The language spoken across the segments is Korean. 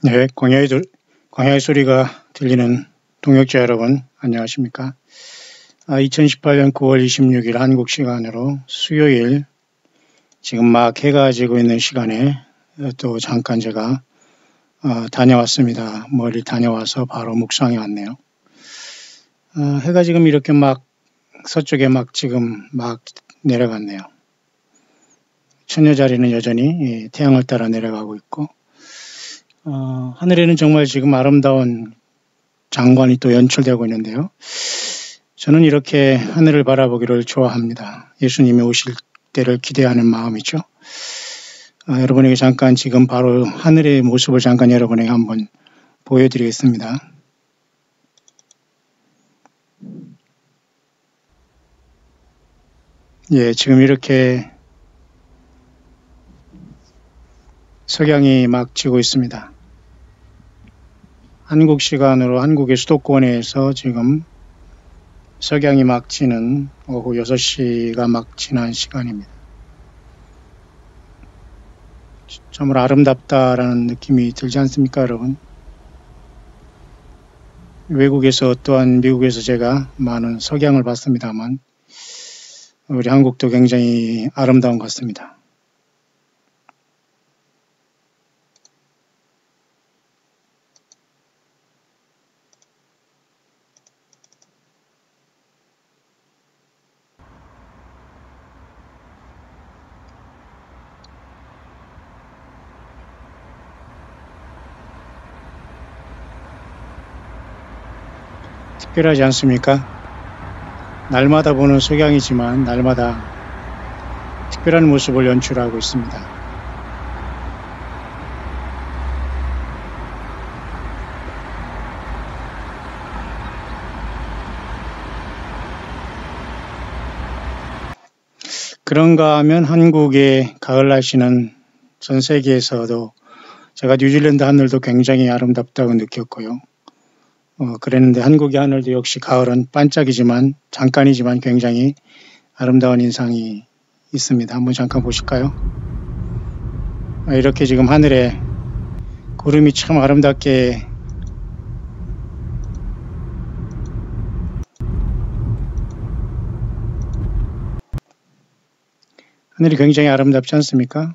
네, 광야의 소리가 들리는 동역자 여러분, 안녕하십니까? 2018년 9월 26일 한국 시간으로 수요일, 지금 막 해가 지고 있는 시간에 또 잠깐 제가 다녀왔습니다. 멀리 다녀와서 바로 묵상해 왔네요. 해가 지금 이렇게 막 서쪽에 지금 내려갔네요. 처녀자리는 여전히 태양을 따라 내려가고 있고, 하늘에는 정말 지금 아름다운 장관이 또 연출되고 있는데요. 저는 이렇게 하늘을 바라보기를 좋아합니다. 예수님이 오실 때를 기대하는 마음이죠. 여러분에게 잠깐 지금 바로 하늘의 모습을 잠깐 여러분에게 한번 보여드리겠습니다. 예, 지금 이렇게 석양이 막 지고 있습니다. 한국 시간으로 한국의 수도권에서 지금 석양이 막 지는 오후 6시가 막 지난 시간입니다. 정말 아름답다라는 느낌이 들지 않습니까, 여러분? 외국에서 또한 미국에서 제가 많은 석양을 봤습니다만 우리 한국도 굉장히 아름다운 것 같습니다. 특별하지 않습니까? 날마다 보는 석양이지만 날마다 특별한 모습을 연출하고 있습니다. 그런가 하면 한국의 가을 날씨는 전 세계에서도 제가 뉴질랜드 하늘도 굉장히 아름답다고 느꼈고요. 그랬는데 한국의 하늘도 역시 가을은 반짝이지만 잠깐이지만 굉장히 아름다운 인상이 있습니다. 한번 잠깐 보실까요? 이렇게 지금 하늘에 구름이 참 아름답게 하늘이 굉장히 아름답지 않습니까?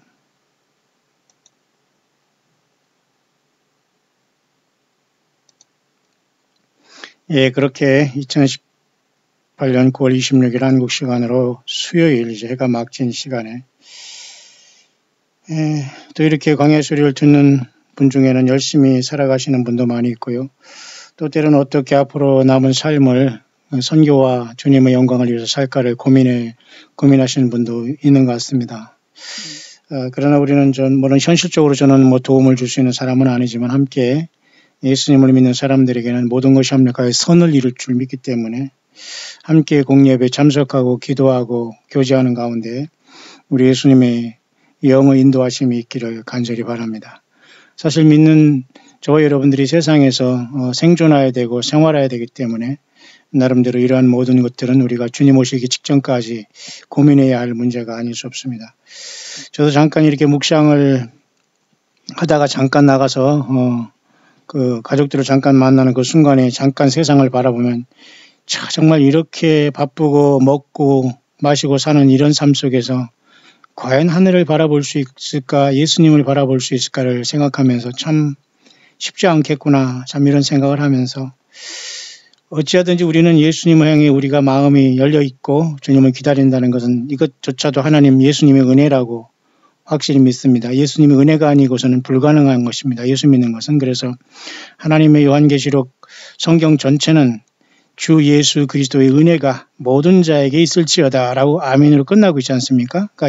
예, 그렇게 2018년 9월 26일 한국 시간으로 수요일 이제 해가 막 진 시간에 또 이렇게 광야의 소리를 듣는 분 중에는 열심히 살아가시는 분도 많이 있고요. 또 때로는 어떻게 앞으로 남은 삶을 선교와 주님의 영광을 위해서 살까를 고민하시는 분도 있는 것 같습니다. 그러나 우리는 물론 현실적으로 저는 도움을 줄 수 있는 사람은 아니지만 함께 예수님을 믿는 사람들에게는 모든 것이 합력하여 선을 이룰 줄 믿기 때문에 함께 공예배에 참석하고 기도하고 교제하는 가운데 우리 예수님의 영의 인도하심이 있기를 간절히 바랍니다. 사실 믿는 저와 여러분들이 세상에서 생존해야 되고 생활해야 되기 때문에 나름대로 이러한 모든 것들은 우리가 주님 오시기 직전까지 고민해야 할 문제가 아닐 수 없습니다. 저도 잠깐 이렇게 묵상을 하다가 잠깐 나가서 가족들을 잠깐 만나는 그 순간에 잠깐 세상을 바라보면 정말 이렇게 바쁘고 먹고 마시고 사는 이런 삶 속에서 과연 하늘을 바라볼 수 있을까, 예수님을 바라볼 수 있을까를 생각하면서 참 쉽지 않겠구나, 참 이런 생각을 하면서 어찌하든지 우리는 예수님을 향해 우리가 마음이 열려 있고 주님을 기다린다는 것은 이것조차도 하나님 예수님의 은혜라고 확실히 믿습니다. 예수님의 은혜가 아니고서는 불가능한 것입니다. 예수 믿는 것은. 그래서 하나님의 요한계시록 성경 전체는 주 예수 그리스도의 은혜가 모든 자에게 있을지어다 라고 아멘으로 끝나고 있지 않습니까? 그러니까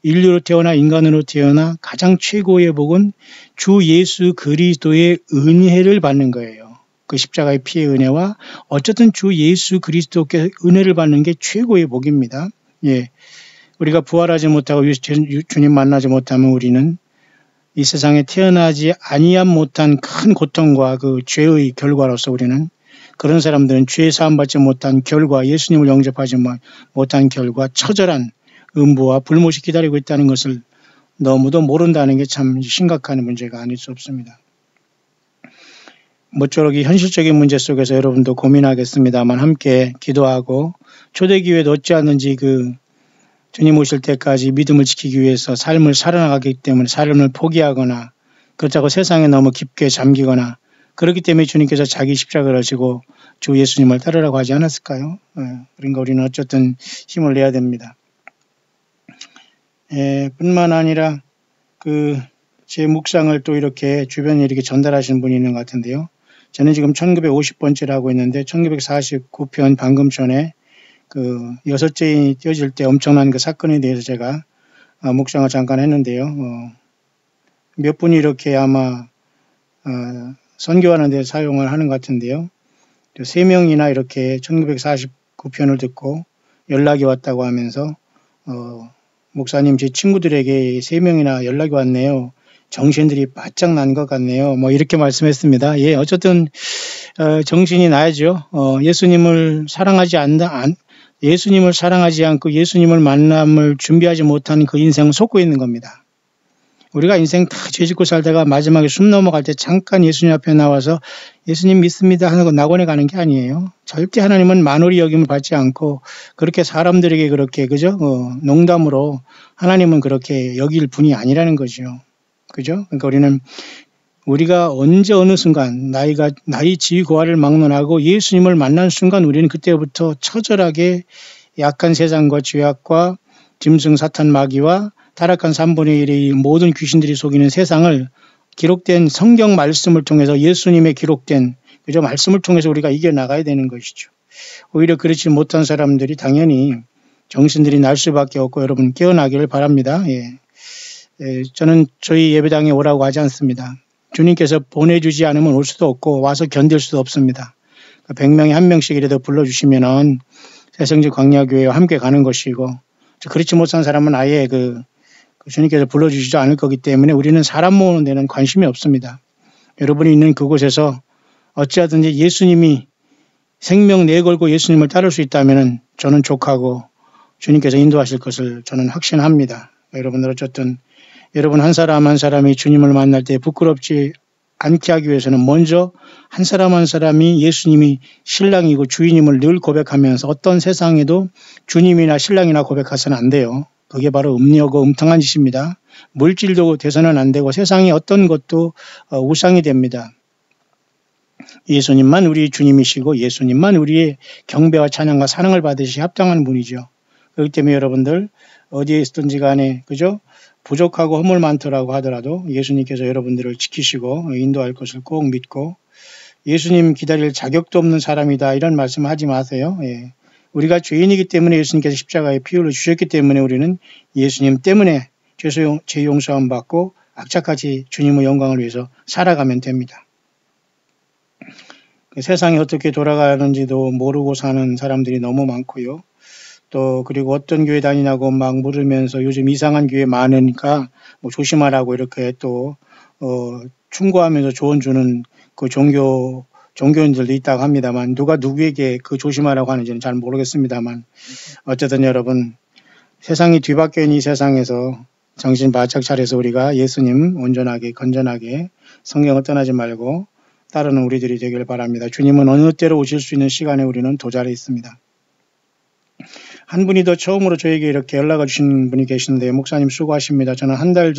인류로 태어나 인간으로 태어나 가장 최고의 복은 주 예수 그리스도의 은혜를 받는 거예요. 그 십자가의 피의 은혜와 어쨌든 주 예수 그리스도께 은혜를 받는 게 최고의 복입니다. 예. 우리가 부활하지 못하고 주님 만나지 못하면 우리는 이 세상에 태어나지 아니한 못한 큰 고통과 그 죄의 결과로서 우리는 그런 사람들은 죄 사함받지 못한 결과, 예수님을 영접하지 못한 결과 처절한 음부와 불못이 기다리고 있다는 것을 너무도 모른다는 게 참 심각한 문제가 아닐 수 없습니다. 모쪼록 이 현실적인 문제 속에서 여러분도 고민하겠습니다만 함께 기도하고 초대교회도 어찌 않는지 주님 오실 때까지 믿음을 지키기 위해서 삶을 살아나가기 때문에 삶을 포기하거나 그렇다고 세상에 너무 깊게 잠기거나 그렇기 때문에 주님께서 자기 십자가를 지고 주 예수님을 따르라고 하지 않았을까요? 그러니까 우리는 어쨌든 힘을 내야 됩니다. 뿐만 아니라 제 묵상을 또 이렇게 주변에 이렇게 전달하시는 분이 있는 것 같은데요. 저는 지금 1950번째를 하고 있는데 1949편 방금 전에 여섯째인이 띄어질 때 엄청난 그 사건에 대해서 제가 묵상을 잠깐 했는데요. 몇 분이 이렇게 아마 선교하는 데 사용을 하는 것 같은데요. 3명이나 이렇게 1949편을 듣고 연락이 왔다고 하면서 목사님 제 친구들에게 3명이나 연락이 왔네요. 정신들이 바짝 난 것 같네요. 뭐 이렇게 말씀했습니다. 예, 어쨌든 정신이 나야죠. 예수님을 사랑하지 않고 예수님을 만남을 준비하지 못한 그 인생을 속고 있는 겁니다. 우리가 인생 다 죄짓고 살다가 마지막에 숨 넘어갈 때 잠깐 예수님 앞에 나와서 예수님 믿습니다 하는 거 낙원에 가는 게 아니에요. 절대 하나님은 만홀히 여김을 받지 않고 그렇게 사람들에게 그렇게 농담으로 하나님은 그렇게 여길 분이 아니라는 거죠. 그죠? 그러니까 우리가 언제 어느 순간 나이 지위 고하를 막론하고 예수님을 만난 순간 우리는 그때부터 처절하게 약한 세상과 죄악과 짐승 사탄 마귀와 타락한 3분의 1의 모든 귀신들이 속이는 세상을 기록된 성경 말씀을 통해서 예수님의 기록된 말씀을 통해서 우리가 이겨나가야 되는 것이죠. 오히려 그렇지 못한 사람들이 당연히 정신들이 날 수밖에 없고 여러분 깨어나기를 바랍니다. 저는 저희 예배당에 오라고 하지 않습니다. 주님께서 보내주지 않으면 올 수도 없고 와서 견딜 수도 없습니다. 100명에 1명씩이라도 불러주시면은 새성지 광야교회와 함께 가는 것이고 그렇지 못한 사람은 아예 주님께서 불러주시지 않을 거기 때문에 우리는 사람 모으는 데는 관심이 없습니다. 여러분이 있는 그곳에서 어찌하든지 예수님이 생명 내걸고 예수님을 따를 수 있다면 저는 족하고 주님께서 인도하실 것을 저는 확신합니다. 여러분들 어쨌든 여러분 한 사람 한 사람이 주님을 만날 때 부끄럽지 않게 하기 위해서는 먼저 한 사람 한 사람이 예수님이 신랑이고 주인임을 늘 고백하면서 어떤 세상에도 주님이나 신랑이나 고백해서는 안 돼요. 그게 바로 음녀고 음탕한 짓입니다. 물질도 돼서는 안 되고 세상의 어떤 것도 우상이 됩니다. 예수님만 우리 주님이시고 예수님만 우리의 경배와 찬양과 사랑을 받으시 합당한 분이죠. 그렇기 때문에 여러분들 어디에 있든지 간에 그죠? 부족하고 허물 많더라고 하더라도 예수님께서 여러분들을 지키시고 인도할 것을 꼭 믿고 예수님 기다릴 자격도 없는 사람이다 이런 말씀 하지 마세요. 우리가 죄인이기 때문에 예수님께서 십자가에 피 흘려 주셨기 때문에 우리는 예수님 때문에 죄 용서함 받고 악착같이 주님의 영광을 위해서 살아가면 됩니다. 세상이 어떻게 돌아가는지도 모르고 사는 사람들이 너무 많고요. 또 그리고 어떤 교회 다니냐고 막 물으면서 요즘 이상한 교회 많으니까 조심하라고 이렇게 또 충고하면서 조언 주는 그 종교인들도 있다고 합니다만 누가 누구에게 그 조심하라고 하는지는 잘 모르겠습니다만 어쨌든 여러분 세상이 뒤바뀌어 있는 이 세상에서 정신 바짝 차려서 우리가 예수님 온전하게 건전하게 성경을 떠나지 말고 따르는 우리들이 되길 바랍니다. 주님은 어느 때로 오실 수 있는 시간에 우리는 도달해 있습니다. 한 분이 더 처음으로 저에게 이렇게 연락을 주신 분이 계시는데 목사님 수고하십니다. 저는 한 달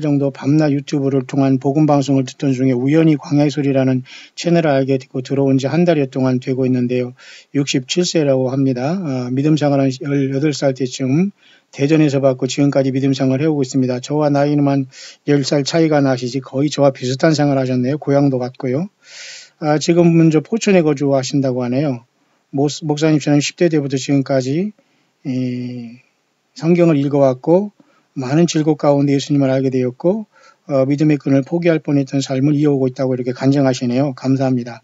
정도 밤낮 유튜브를 통한 복음 방송을 듣던 중에 우연히 광야의 소리라는 채널을 알게 되고 들어온 지 한 달여 동안 되고 있는데요. 67세라고 합니다. 믿음 생활은 18살 때쯤 대전에서 받고 지금까지 믿음 생활을 해오고 있습니다. 저와 나이는 10살 차이가 나시지 거의 저와 비슷한 생활을 하셨네요. 고향도 같고요. 지금은 포천에 거주하신다고 하네요. 목사님 저는 10대 때부터 지금까지 성경을 읽어왔고 많은 질곡 가운데 예수님을 알게 되었고 믿음의 끈을 포기할 뻔했던 삶을 이어오고 있다고 이렇게 간증하시네요. 감사합니다.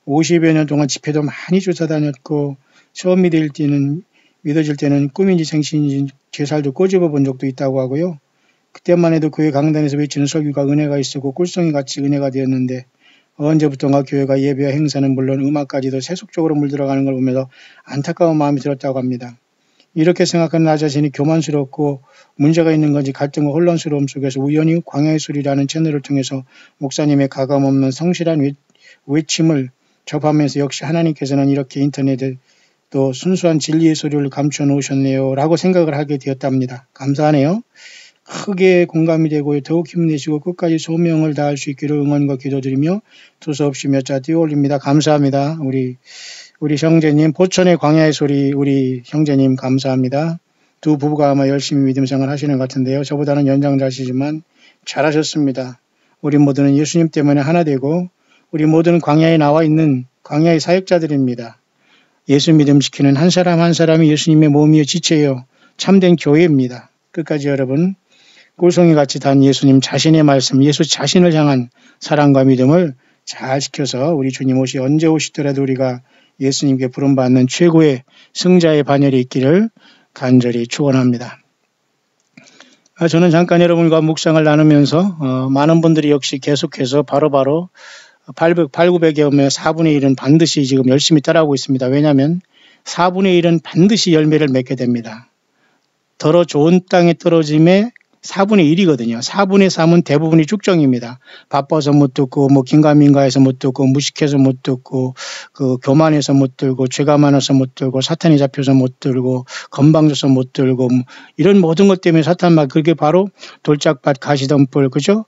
50여 년 동안 집회도 많이 쫓아다녔고 처음 믿어질 때는 꿈인지 생신인지 제 살도 꼬집어 본 적도 있다고 하고요. 그때만 해도 교회 강단에서 외치는 설교가 은혜가 있었고 꿀송이 같이 은혜가 되었는데 언제부턴가 교회가 예배와 행사는 물론 음악까지도 세속적으로 물들어가는 걸 보면서 안타까운 마음이 들었다고 합니다. 이렇게 생각하는 나 자신이 교만스럽고 문제가 있는 건지 갈등과 혼란스러움 속에서 우연히 광야의 소리라는 채널을 통해서 목사님의 가감없는 성실한 외침을 접하면서 역시 하나님께서는 이렇게 인터넷에 또 순수한 진리의 소리를 감춰 놓으셨네요 라고 생각을 하게 되었답니다. 감사하네요. 크게 공감이 되고 더욱 힘내시고 끝까지 소명을 다할 수 있기를 응원과 기도드리며 두서없이 몇 자 띄워올립니다. 감사합니다. 우리 형제님, 포천의 광야의 소리 우리 형제님 감사합니다. 두 부부가 아마 열심히 믿음 생활 하시는 것 같은데요. 저보다는 연장자시지만 잘하셨습니다. 우리 모두는 예수님 때문에 하나 되고 우리 모두는 광야에 나와 있는 광야의 사역자들입니다. 예수 믿음 지키는 한 사람 한 사람이 예수님의 몸이요 지체요 참된 교회입니다. 끝까지 여러분 꿀송이같이 단 예수님 자신의 말씀, 예수 자신을 향한 사랑과 믿음을 잘 지켜서 우리 주님 언제 오시더라도 우리가 예수님께 부름받는 최고의 승자의 반열에 있기를 간절히 축원합니다. 저는 잠깐 여러분과 묵상을 나누면서 많은 분들이 역시 계속해서 바로바로 800에 오면 4분의 1은 반드시 지금 열심히 따라오고 있습니다. 왜냐하면 4분의 1은 반드시 열매를 맺게 됩니다. 더러 좋은 땅에 떨어짐에 4분의 1이거든요. 4분의 3은 대부분이 쭉정입니다. 바빠서 못 듣고, 긴가민가해서 못 듣고, 무식해서 못 듣고, 교만해서 못 들고, 죄가 많아서 못 들고, 사탄이 잡혀서 못 들고, 건방져서 못 들고, 이런 모든 것 때문에 사탄 그게 바로 돌짝밭, 가시덤불, 그죠?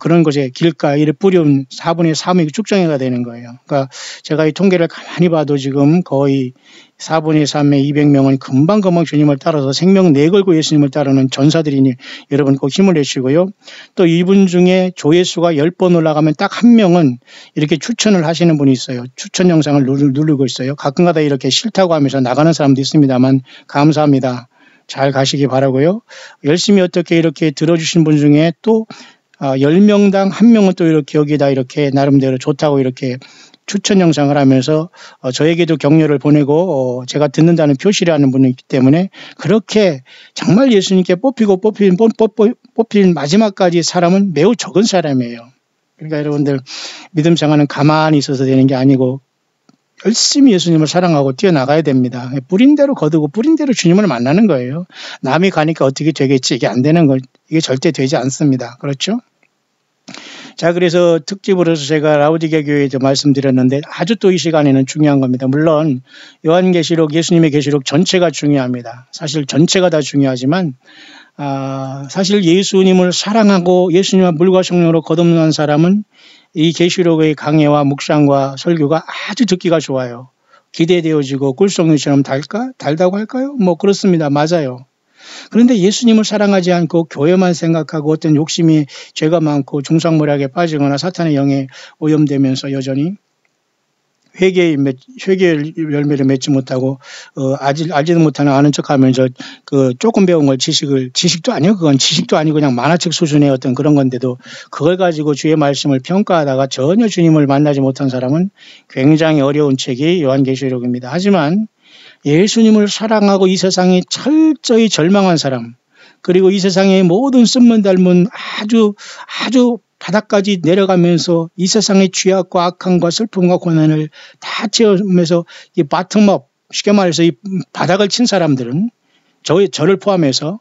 그런 것에 길가에 뿌려온 4분의 3이 쭉정이가 되는 거예요. 그러니까 제가 이 통계를 가만히 봐도 지금 거의 4분의 3의 200명은 금방금방 주님을 따라서 생명 내걸고 예수님을 따르는 전사들이니 여러분 꼭 힘을 내시고요. 또 이분 중에 조회수가 10번 올라가면 딱 한 명은 이렇게 추천을 하시는 분이 있어요. 추천 영상을 누르고 있어요. 가끔가다 이렇게 싫다고 하면서 나가는 사람도 있습니다만 감사합니다. 잘 가시기 바라고요. 열심히 어떻게 이렇게 들어주신 분 중에 또 10명당 1명은 또 이렇게 여기다 이렇게 나름대로 좋다고 이렇게 추천 영상을 하면서 저에게도 격려를 보내고 제가 듣는다는 표시를 하는 분이 있기 때문에 그렇게 정말 예수님께 뽑힌 마지막까지 사람은 매우 적은 사람이에요. 그러니까 여러분들 믿음 생활은 가만히 있어서 되는 게 아니고 열심히 예수님을 사랑하고 뛰어나가야 됩니다. 뿌린 대로 거두고 뿌린 대로 주님을 만나는 거예요. 남이 가니까 어떻게 되겠지 이게 안 되는 거 이게 절대 되지 않습니다. 그렇죠? 자, 그래서 특집으로서 제가 라우디게 교회에도 말씀드렸는데 아주 또 이 시간에는 중요한 겁니다. 물론 요한계시록, 예수님의 계시록 전체가 중요합니다. 사실 전체가 다 중요하지만 사실 예수님을 사랑하고 예수님과 물과 성령으로 거듭난 사람은 이 계시록의 강해와 묵상과 설교가 아주 듣기가 좋아요. 기대되어지고 꿀송이처럼 달다고 할까요? 그렇습니다. 맞아요. 그런데 예수님을 사랑하지 않고 교회만 생각하고 어떤 욕심이 죄가 많고 중상모략에 빠지거나 사탄의 영에 오염되면서 여전히 회개의 열매를 맺지 못하고 알지도 못하는 아는 척하면서 조금 배운 걸 지식도 아니고 그건 지식도 아니고 그냥 만화책 수준의 어떤 그런 건데도 그걸 가지고 주의 말씀을 평가하다가 전혀 주님을 만나지 못한 사람은 굉장히 어려운 책이 요한계시록입니다. 하지만 예수님을 사랑하고 이 세상에 철저히 절망한 사람 그리고 이 세상의 모든 쓴문 닮은 아주 바닥까지 내려가면서 이 세상의 죄악과 악함과 슬픔과 고난을 다 체험해서 이 바텀업 쉽게 말해서 이 바닥을 친 사람들은 저를 포함해서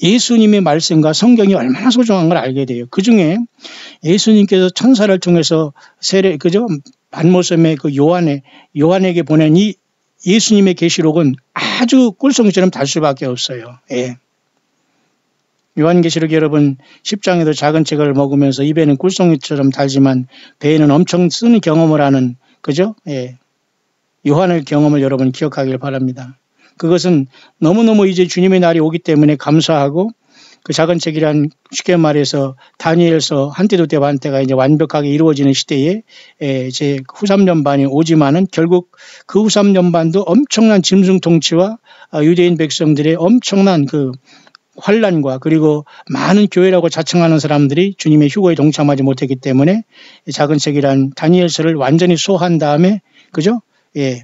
예수님의 말씀과 성경이 얼마나 소중한 걸 알게 돼요. 그중에 예수님께서 천사를 통해서 반모섬의 요한에게 보낸 이 예수님의 계시록은 아주 꿀송이처럼 달 수밖에 없어요. 예. 요한계시록 여러분 10장에도 작은 책을 먹으면서 입에는 꿀송이처럼 달지만 배에는 엄청 쓰는 경험을 하는 그죠? 예. 요한의 경험을 여러분 기억하길 바랍니다. 그것은 너무너무 이제 주님의 날이 오기 때문에 감사하고 그 작은 책이란 쉽게 말해서 다니엘서 한때도 때 반때가 이제 완벽하게 이루어지는 시대에 제 후 3년 반이 오지만은 결국 그 후 3년 반도 엄청난 짐승 통치와 유대인 백성들의 엄청난 그 환란과 그리고 많은 교회라고 자청하는 사람들이 주님의 휴거에 동참하지 못했기 때문에 작은 책이란 다니엘서를 완전히 소화한 다음에 그죠? 예.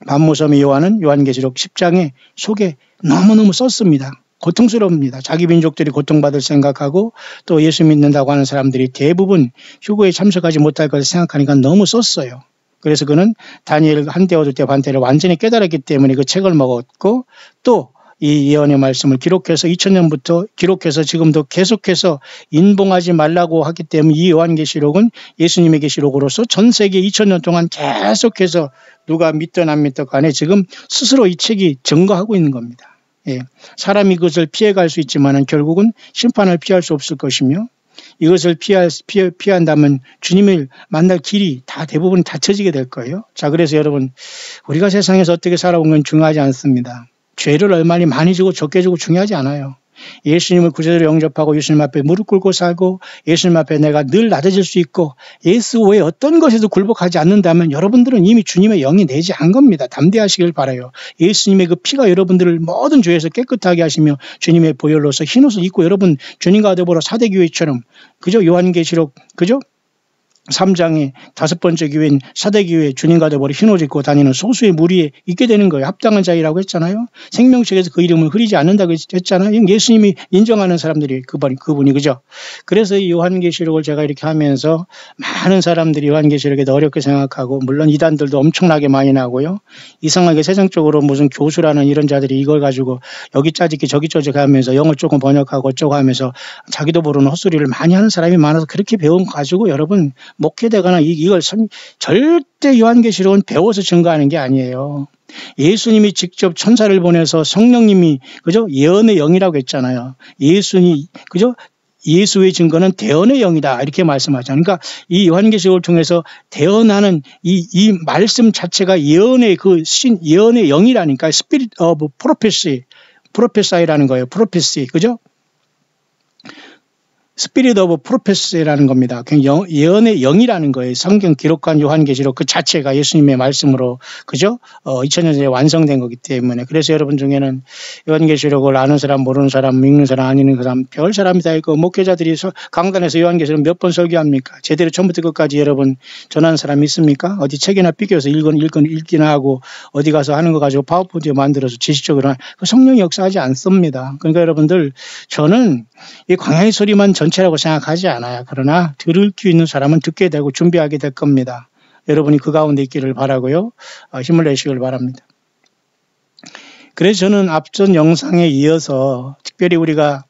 반모섬의 요한은 요한계시록 10장에 속에 너무너무 썼습니다. 고통스럽습니다. 자기 민족들이 고통받을 생각하고 또 예수 믿는다고 하는 사람들이 대부분 휴거에 참석하지 못할 것을 생각하니까 너무 썼어요. 그래서 그는 다니엘 한때와 두때 반때를 완전히 깨달았기 때문에 그 책을 먹었고 또 이 예언의 말씀을 기록해서 2000년부터 기록해서 지금도 계속해서 인봉하지 말라고 하기 때문에 이 요한계시록은 예수님의 계시록으로서 전 세계 2000년 동안 계속해서 누가 믿든 안 믿든 간에 지금 스스로 이 책이 증거하고 있는 겁니다. 예. 사람이 그것을 피해갈 수 있지만 결국은 심판을 피할 수 없을 것이며 이것을 피한다면 주님을 만날 길이 다 대부분 닫혀지게 될 거예요. 자, 그래서 여러분, 우리가 세상에서 어떻게 살아온 건 중요하지 않습니다. 죄를 얼마나 많이 지고 적게 지고 중요하지 않아요. 예수님을 구세주로 영접하고 예수님 앞에 무릎 꿇고 살고 예수님 앞에 내가 늘 낮아질 수 있고 예수 외에 어떤 것에도 굴복하지 않는다면 여러분들은 이미 주님의 영이 내지 않은 겁니다. 담대하시길 바라요. 예수님의 그 피가 여러분들을 모든 죄에서 깨끗하게 하시며 주님의 보혈로서 흰옷을 입고 여러분 주님과 더불어 사대교회처럼 그죠? 요한계시록 그죠? 3장의 5번째 교회인 사대교회 주님과 더불어 흰옷 입고 다니는 소수의 무리에 있게 되는 거예요. 합당한 자이라고 했잖아요. 생명책에서 그 이름을 흐리지 않는다고 했잖아요. 예수님이 인정하는 사람들이 그분이 그죠. 그래서 이 요한계시록을 제가 이렇게 하면서 많은 사람들이 요한계시록에 어렵게 생각하고 물론 이단들도 엄청나게 많이 나고요. 이상하게 세상적으로 무슨 교수라는 이런 자들이 이걸 가지고 여기 짜집기 저기 짜집기 하면서 영어 조금 번역하고 어쩌고 하면서 자기도 모르는 헛소리를 많이 하는 사람이 많아서 그렇게 배운 거 가지고 여러분 목회되거나 이걸 절대 요한계시록은 배워서 증거하는 게 아니에요. 예수님이 직접 천사를 보내서 성령님이 그죠? 예언의 영이라고 했잖아요. 예수님 그죠? 예수의 증거는 대언의 영이다 이렇게 말씀하잖아요. 그러니까 이 요한계시록을 통해서 대언하는 이 말씀 자체가 예언의 예언의 영이라니까 스피릿 오브 프로페시라는 거예요. 프로페시 그죠? 스피릿 오브 프로페시라는 겁니다. 예언의 영이라는 거예요. 성경 기록한 요한계시록 그 자체가 예수님의 말씀으로 그죠? 2000년 전에 완성된 거기 때문에 그래서 여러분 중에는 요한계시록을 아는 사람 모르는 사람 읽는 사람 안 읽는 사람 별 사람이 다 있고 목회자들이 강단에서 요한계시록 몇 번 설교합니까? 제대로 처음부터 끝까지 여러분 전하는 사람이 있습니까? 어디 책이나 삐겨서 읽기나 하고 어디 가서 하는 거 가지고 파워포인트 만들어서 지식적으로 그 성령이 역사하지 않습니다. 그러니까 여러분들 저는 이 광야의 소리만 전체라고 생각하지 않아요. 그러나 들을 수 있는 사람은 듣게 되고 준비하게 될 겁니다. 여러분이 그 가운데 있기를 바라고요. 힘을 내시길 바랍니다. 그래서 저는 앞전 영상에 이어서 특별히 우리가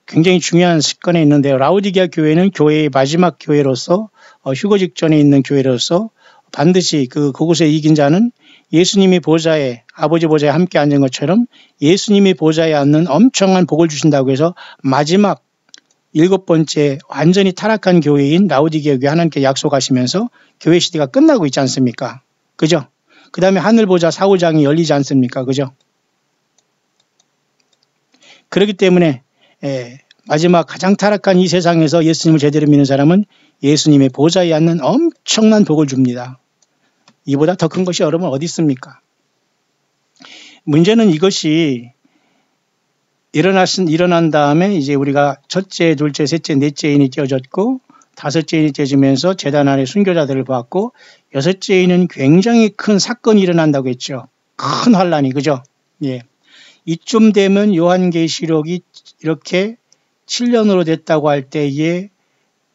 굉장히 중요한 사건에 있는데요. 라오디게아 교회는 교회의 마지막 교회로서 휴거 직전에 있는 교회로서 반드시 그곳에 이긴 자는 예수님이 보좌에 아버지 보좌에 함께 앉은 것처럼 예수님이 보좌에 앉는 엄청난 복을 주신다고 해서 마지막 7번째 완전히 타락한 교회인 라오디게아 교회 하나님께 약속하시면서 교회 시대가 끝나고 있지 않습니까? 그죠? 그 다음에 하늘 보좌 사후장이 열리지 않습니까? 그죠? 그렇기 때문에 마지막 가장 타락한 이 세상에서 예수님을 제대로 믿는 사람은 예수님의 보좌에 앉는 엄청난 복을 줍니다. 이보다 더 큰 것이 여러분 어디 있습니까? 문제는 이것이 일어난 다음에 이제 우리가 첫째, 둘째, 셋째, 넷째인이 떼어졌고 다섯째인이 떼어지면서 제단 안에 순교자들을 봤고 여섯째인은 굉장히 큰 사건이 일어난다고 했죠. 큰 환란이 그죠? 예. 이쯤 되면 요한계시록이 이렇게 7년으로 됐다고 할 때에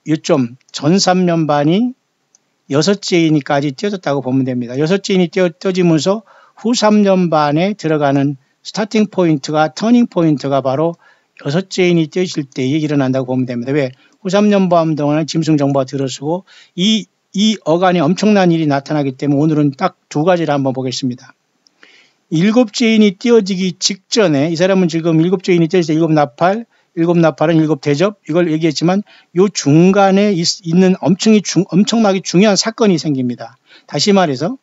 요점 전 3년 반이 여섯째인이까지 떼어졌다고 보면 됩니다. 여섯째인이 떼어지면서 후 3년 반에 들어가는 스타팅 포인트가 터닝 포인트가 바로 여섯째인이 떼어질 때에 일어난다고 보면 됩니다. 왜? 후 3년 반 동안은 짐승 정보가 들어서고 이 어간에 엄청난 일이 나타나기 때문에 오늘은 딱 두 가지를 한번 보겠습니다. 일곱째인이 떼어지기 직전에 이 사람은 지금 일곱째인이 떼어질 때 일곱 나팔은 일곱 대접 이걸 얘기했지만 요 중간에 있는 엄청나게 중요한 사건이 생깁니다. 다시 말해서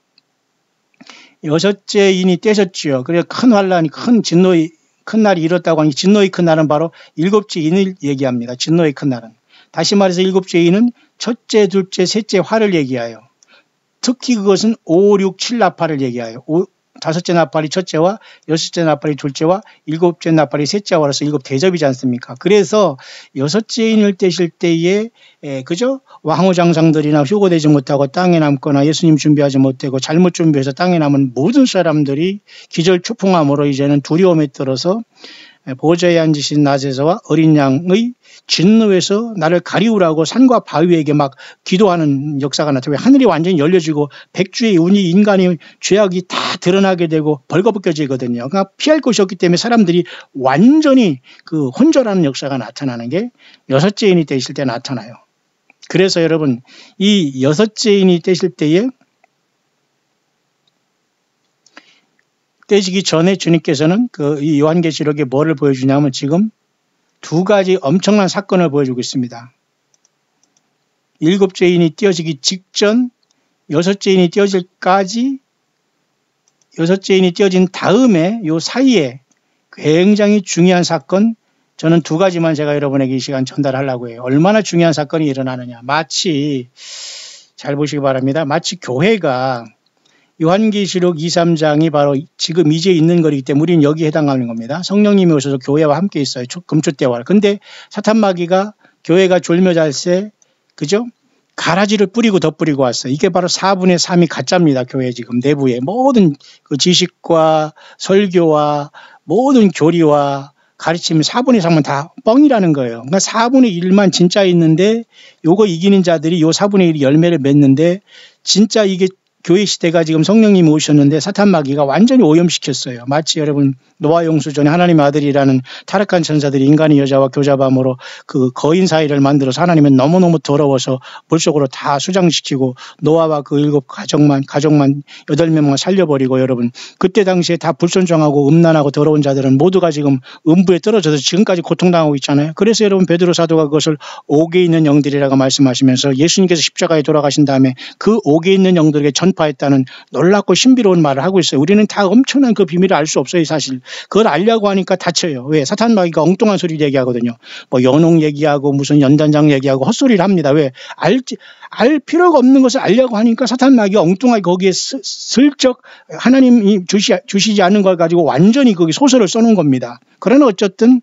여섯째인이 떼셨지요. 그래서 큰 환란이 큰 날이 일었다고 하니 진노의 큰 날은 바로 일곱째인을 얘기합니다. 진노의 큰 날은. 다시 말해서 일곱째인은 첫째, 둘째, 셋째 화를 얘기하여 특히 그것은 5, 6, 7 나팔을 얘기하여 다섯째 나팔이 첫째와 여섯째 나팔이 둘째와 일곱째 나팔이 셋째와로서 일곱 대접이지 않습니까? 그래서 여섯째인을 떼실 때에 그죠? 왕후장상들이나 휴거되지 못하고 땅에 남거나 예수님 준비하지 못하고 잘못 준비해서 땅에 남은 모든 사람들이 기절초풍함으로 이제는 두려움에 떨어서 보좌에 앉으신 낮에서와 어린 양의 진노에서 나를 가리우라고 산과 바위에게 막 기도하는 역사가 나타나요. 하늘이 완전히 열려지고 백주의 운이 인간의 죄악이 다 드러나게 되고 벌거벗겨지거든요. 그러니까 피할 곳이 없기 때문에 사람들이 완전히 그 혼절하는 역사가 나타나는 게 여섯째인이 되실 때 나타나요. 그래서 여러분 이 여섯째인이 되실 때에 떼지기 전에 주님께서는 이 요한계시록에 뭐를 보여주냐면 지금 두 가지 엄청난 사건을 보여주고 있습니다. 일곱째 인이 띄어지기 직전, 여섯째 인이 띄어질까지, 여섯째 인이 띄어진 다음에 요 사이에 굉장히 중요한 사건, 저는 두 가지만 제가 여러분에게 이 시간 전달하려고 해요. 얼마나 중요한 사건이 일어나느냐. 마치 잘 보시기 바랍니다. 마치 교회가 요한계시록 2, 3장이 바로 지금 이제 있는 거기 때문에 우리는 여기에 해당하는 겁니다. 성령님이 오셔서 교회와 함께 있어요. 금초대와. 근데 사탄마귀가 교회가 졸며잘새 그죠? 가라지를 뿌리고 덧뿌리고 왔어요. 이게 바로 4분의 3이 가짜입니다. 교회 지금 내부에. 모든 그 지식과 설교와 모든 교리와 가르침이 4분의 3은 다 뻥이라는 거예요. 그러니까 4분의 1만 진짜 있는데 요거 이기는 자들이 요 4분의 1이 열매를 맺는데 진짜 이게 교회 시대가 지금 성령님이 오셨는데 사탄마귀가 완전히 오염시켰어요. 마치 여러분 노아 용수전에 하나님의 아들이라는 타락한 천사들이 인간의 여자와 교잡함으로 그 거인 사이를 만들어서 하나님은 너무너무 더러워서 물속으로 다 수장시키고 노아와 그 7가족만 8명만 살려버리고 여러분 그때 당시에 다 불순종하고 음란하고 더러운 자들은 모두가 지금 음부에 떨어져서 지금까지 고통당하고 있잖아요. 그래서 여러분 베드로 사도가 그것을 옥에 있는 영들이라고 말씀하시면서 예수님께서 십자가에 돌아가신 다음에 그 옥에 있는 영들에게 전파했다는 놀랍고 신비로운 말을 하고 있어요. 우리는 다 엄청난 그 비밀을 알 수 없어요. 사실 그걸 알려고 하니까 다쳐요. 왜? 사탄마귀가 엉뚱한 소리 얘기하거든요. 뭐 연옥 얘기하고 무슨 연단장 얘기하고 헛소리를 합니다. 왜? 알 필요가 없는 것을 알려고 하니까 사탄마귀가 엉뚱하게 거기에 슬쩍 하나님이 주시지 않는 걸 가지고 완전히 거기 소설을 써놓은 겁니다. 그러나 어쨌든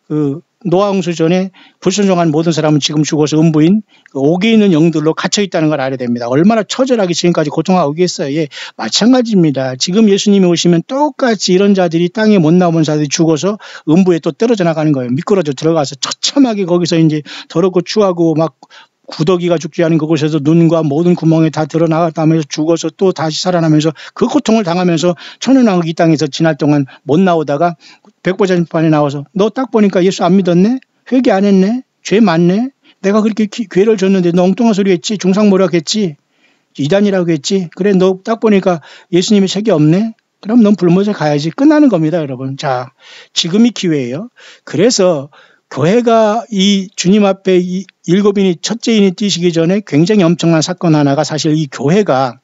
그 노아홍수 전에 불순종한 모든 사람은 지금 죽어서 음부인 그 옥에 있는 영들로 갇혀 있다는 걸 알아야 됩니다. 얼마나 처절하게 지금까지 고통하고 있겠어요. 예, 마찬가지입니다. 지금 예수님이 오시면 똑같이 이런 자들이 땅에 못 나온 자들이 죽어서 음부에 또 떨어져 나가는 거예요. 미끄러져 들어가서 처참하게 거기서 이제 더럽고 추하고 막 구더기가 죽지 않은 그곳에서 눈과 모든 구멍에 다 드러나가면서 죽어서 또 다시 살아나면서 그 고통을 당하면서 천연왕국 이 땅에서 지날 동안 못 나오다가 백보자심판에 나와서 너 딱 보니까 예수 안 믿었네? 회개 안 했네? 죄 많네? 내가 그렇게 기회를 줬는데 너 엉뚱한 소리 했지? 중상모략 했지? 이단이라고 했지? 그래 너 딱 보니까 예수님의 책이 없네? 그럼 넌 불못에 가야지. 끝나는 겁니다 여러분. 자, 지금이 기회예요. 그래서 교회가 이 주님 앞에 이 일곱인이 첫째인이 뛰시기 전에 굉장히 엄청난 사건 하나가 사실 이 교회가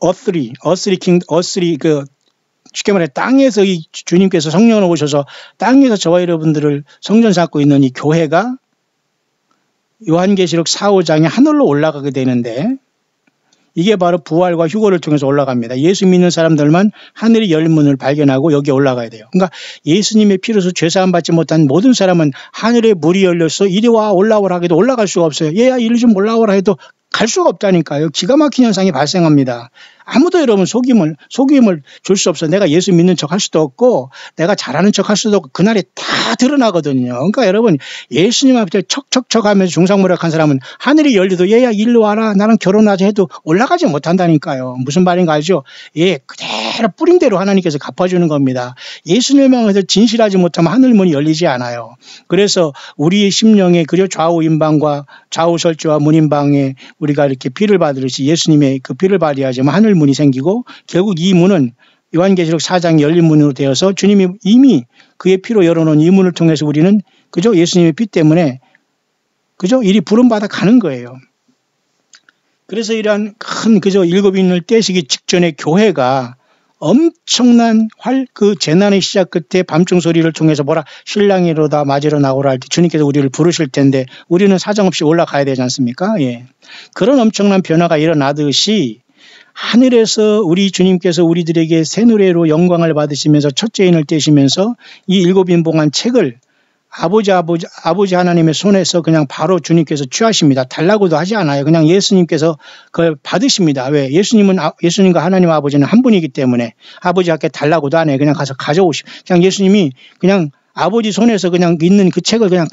어스리 그 쉽게 말해 땅에서 이 주님께서 성령을 오셔서 땅에서 저와 여러분들을 성전 삼고 있는 이 교회가 요한계시록 4, 5장에 하늘로 올라가게 되는데 이게 바로 부활과 휴거를 통해서 올라갑니다. 예수 믿는 사람들만 하늘의 열문을 발견하고 여기에 올라가야 돼요. 그러니까 예수님의 피로서 죄사함 받지 못한 모든 사람은 하늘에 문이 열려서 이리 와 올라오라 해도 올라갈 수가 없어요. 얘야 이리 좀 올라오라 해도 갈 수가 없다니까요. 기가 막힌 현상이 발생합니다. 아무도 여러분 속임을 줄 수 없어요. 내가 예수 믿는 척 할 수도 없고 내가 잘하는 척 할 수도 없고 그날에 다 드러나거든요. 그러니까 여러분 예수님 앞에 척척척 하면서 중상모략한 사람은 하늘이 열려도 얘야 일로 와라 나랑 결혼하자 해도 올라가지 못한다니까요. 무슨 말인가 알죠? 예, 그대로 뿌린 대로 하나님께서 갚아주는 겁니다. 예수님만 해도 진실하지 못하면 하늘문이 열리지 않아요. 그래서 우리의 심령에 그려 좌우인방과 좌우설주와 문인방에 우리가 이렇게 피를 받으듯이 예수님의 그 피를 발휘하자면 하늘 문이 생기고 결국 이 문은 요한계시록 4장이 열린 문으로 되어서 주님이 이미 그의 피로 열어놓은 이 문을 통해서 우리는 그죠? 예수님의 피 때문에 그죠? 이리 부름받아 가는 거예요. 그래서 이러한 큰 그죠? 일곱인을 떼시기 직전에 교회가 엄청난 그 재난의 시작 끝에 밤중 소리를 통해서 뭐라 신랑이로다 맞으러 나오라 할 때 주님께서 우리를 부르실 텐데 우리는 사정없이 올라가야 되지 않습니까? 예. 그런 엄청난 변화가 일어나듯이 하늘에서 우리 주님께서 우리들에게 새 노래로 영광을 받으시면서 첫째인을 떼시면서 이 일곱인봉한 책을 아버지 하나님의 손에서 그냥 바로 주님께서 취하십니다. 달라고도 하지 않아요. 그냥 예수님께서 그걸 받으십니다. 왜? 예수님과 하나님 아버지는 한 분이기 때문에 아버지 앞에 달라고도 안 해요. 그냥 가서 그냥 예수님이 그냥 아버지 손에서 그냥 있는 그 책을 그냥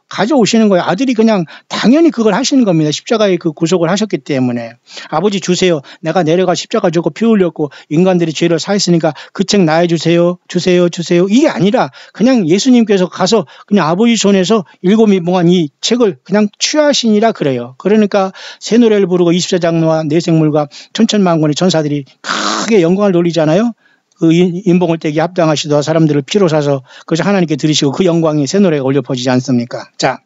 가져오시는 거예요. 아들이 그냥 당연히 그걸 하시는 겁니다. 십자가의 그 구속을 하셨기 때문에. 아버지 주세요. 내가 내려가 십자가 지고 피 흘렸고 인간들이 죄를 사했으니까 그 책 나에 주세요. 이게 아니라 그냥 예수님께서 가서 그냥 아버지 손에서 7일 동안 이 책을 그냥 취하시니라 그래요. 그러니까 새 노래를 부르고 24장로와 내생물과 천천만군의 전사들이 크게 영광을 돌리잖아요. 그 인봉을 떼기 합당하시도다 사람들을 피로 사서 그것을 하나님께 드리시고 그 영광이 새 노래가 올려 퍼지지 않습니까? 자,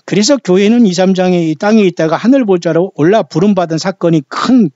그래서 교회는 2, 3장에 이 땅에 있다가 하늘 보좌로 올라 부름받은 사건이 큰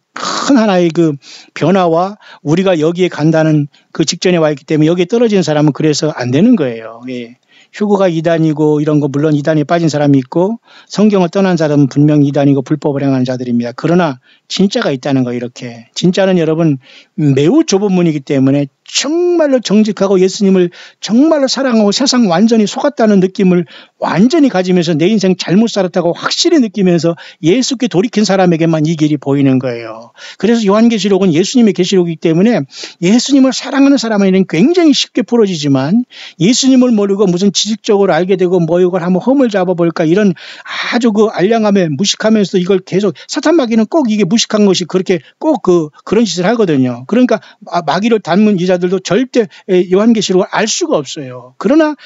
하나의 그 변화와 우리가 여기에 간다는 그 직전에 와 있기 때문에 여기에 떨어진 사람은 그래서 안 되는 거예요. 예. 휴거가 이단이고 이런 거 물론 이단에 빠진 사람이 있고 성경을 떠난 사람은 분명히 이단이고 불법을 행하는 자들입니다. 그러나 진짜가 있다는 거 이렇게. 진짜는 여러분 매우 좁은 문이기 때문에 정말로 정직하고 예수님을 정말로 사랑하고 세상 완전히 속았다는 느낌을 완전히 가지면서 내 인생 잘못 살았다고 확실히 느끼면서 예수께 돌이킨 사람에게만 이 길이 보이는 거예요. 그래서 요한계시록은 예수님의 계시록이기 때문에 예수님을 사랑하는 사람에게는 굉장히 쉽게 풀어지지만 예수님을 모르고 무슨 지식적으로 알게 되고 뭐 이걸 한번 험을 잡아볼까 이런 아주 그 알량함에 무식하면서 이걸 계속 사탄 마귀는 꼭 이게 무식한 것이 그렇게 꼭 그런 짓을 하거든요. 그러니까 마귀를 닮은 이자들도 절대 요한계시록을 알 수가 없어요. 그러나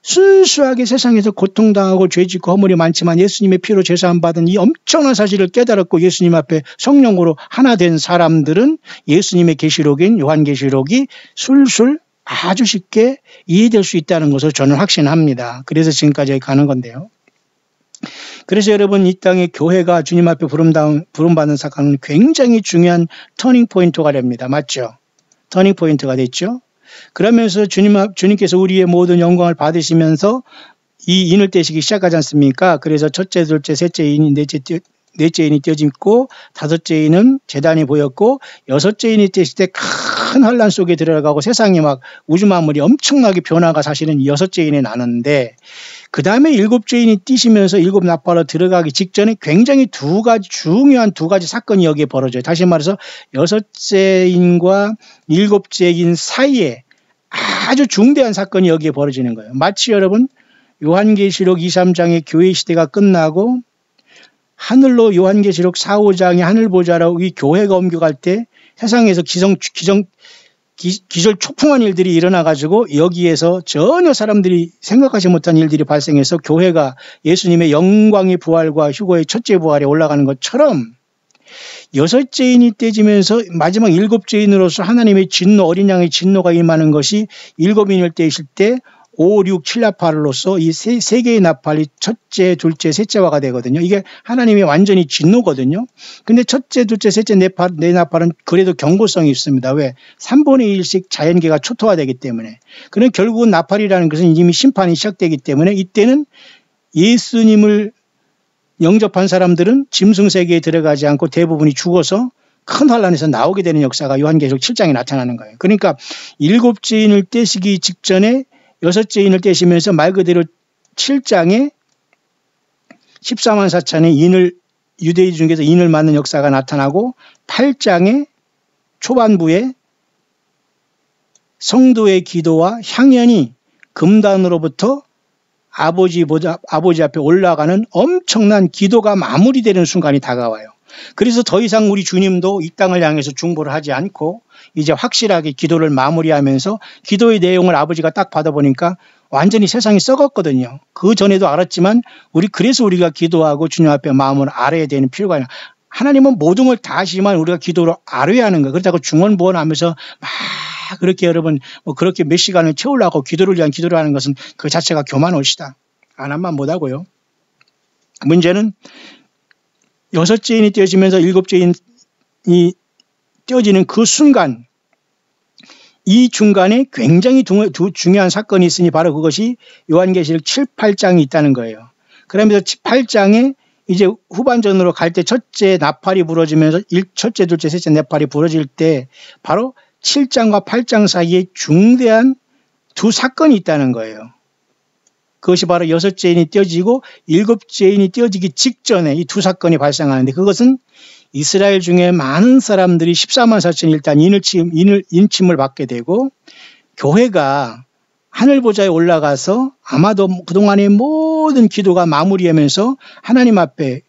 순수하게 세상에서 고통당하고 죄짓고 허물이 많지만 예수님의 피로 제사함 받은 이 엄청난 사실을 깨달았고 예수님 앞에 성령으로 하나 된 사람들은 예수님의 계시록인 요한계시록이 술술 아주 쉽게 이해될 수 있다는 것을 저는 확신합니다. 그래서 지금까지 가는 건데요. 그래서 여러분 이 땅의 교회가 주님 앞에 부름받는 사건은 굉장히 중요한 터닝 포인트가 됩니다. 맞죠? 터닝 포인트가 됐죠. 그러면서 주님께서 우리의 모든 영광을 받으시면서 이 인을 떼시기 시작하지 않습니까? 그래서 첫째, 둘째, 셋째 인이 넷째 인이 떼어지고 다섯째 인은 제단이 보였고 여섯째 인이 떼실 때 큰 환란 속에 들어가고 세상이 막 우주 만물이 엄청나게 변화가 사실은 이 여섯째 인에 나는데 그 다음에 일곱째 인이 띄시면서 일곱 나팔로 들어가기 직전에 굉장히 중요한 두 가지 사건이 여기에 벌어져요. 다시 말해서 여섯째 인과 일곱째 인 사이에 아주 중대한 사건이 여기에 벌어지는 거예요. 마치 여러분 요한계시록 2, 3장의 교회 시대가 끝나고 하늘로 요한계시록 4, 5장의 하늘보좌로 이 교회가 옮겨갈 때 세상에서 기절초풍한 일들이 일어나가지고 여기에서 전혀 사람들이 생각하지 못한 일들이 발생해서 교회가 예수님의 영광의 부활과 휴거의 첫째 부활에 올라가는 것처럼 여섯째 인이 떼지면서 마지막 일곱째 인으로서 하나님의 진노, 어린 양의 진노가 임하는 것이 일곱 인을 떼실 때 5, 6, 7 나팔로서 이 세 개의 나팔이 첫째, 둘째, 셋째화가 되거든요. 이게 하나님의 완전히 진노거든요. 근데 첫째, 둘째, 셋째, 네 나팔은 그래도 경고성이 있습니다. 왜? 3분의 1씩 자연계가 초토화되기 때문에. 그럼 결국은 나팔이라는 것은 이미 심판이 시작되기 때문에 이때는 예수님을 영접한 사람들은 짐승세계에 들어가지 않고 대부분이 죽어서 큰 환란에서 나오게 되는 역사가 요한계시록 7장에 나타나는 거예요. 그러니까 일곱째 인을 떼시기 직전에 여섯째 인을 떼시면서 말 그대로 7장에 14만 4천의 유대인 중에서 인을 맞는 역사가 나타나고 8장에 초반부에 성도의 기도와 향연이 금단으로부터 아버지 앞에 올라가는 엄청난 기도가 마무리되는 순간이 다가와요. 그래서 더 이상 우리 주님도 이 땅을 향해서 중보를 하지 않고 이제 확실하게 기도를 마무리하면서 기도의 내용을 아버지가 딱 받아보니까 완전히 세상이 썩었거든요. 그 전에도 알았지만 그래서 우리가 기도하고 주님 앞에 마음을 알아야 되는 필요가 있는. 하나님은 모든 걸 다 하시지만 우리가 기도를 알아야 하는 거예요. 그렇다고 중언부언하면서 막 그렇게 여러분 그렇게 몇 시간을 채우려고 기도를 위한 기도를 하는 것은 그 자체가 교만올시다. 안 하면 못하고요. 문제는 여섯째 인이 떼어지면서 일곱째 인이 떼어지는 그 순간 이 중간에 굉장히 중요한 사건이 있으니 바로 그것이 요한계시록 7, 8장이 있다는 거예요. 그러면서 8장에 이제 후반전으로 갈 때 첫째 나팔이 부러지면서 첫째, 둘째, 셋째 나팔이 부러질 때 바로 7장과 8장 사이에 중대한 두 사건이 있다는 거예요. 그것이 바로 여섯째 인이 떼어지고 일곱째 인이 떼어지기 직전에 이 두 사건이 발생하는데, 그것은 이스라엘 중에 많은 사람들이 14만 4천이 일단 인침을 받게 되고, 교회가 하늘 보좌에 올라가서 아마도 그동안의 모든 기도가 마무리하면서 하나님 앞에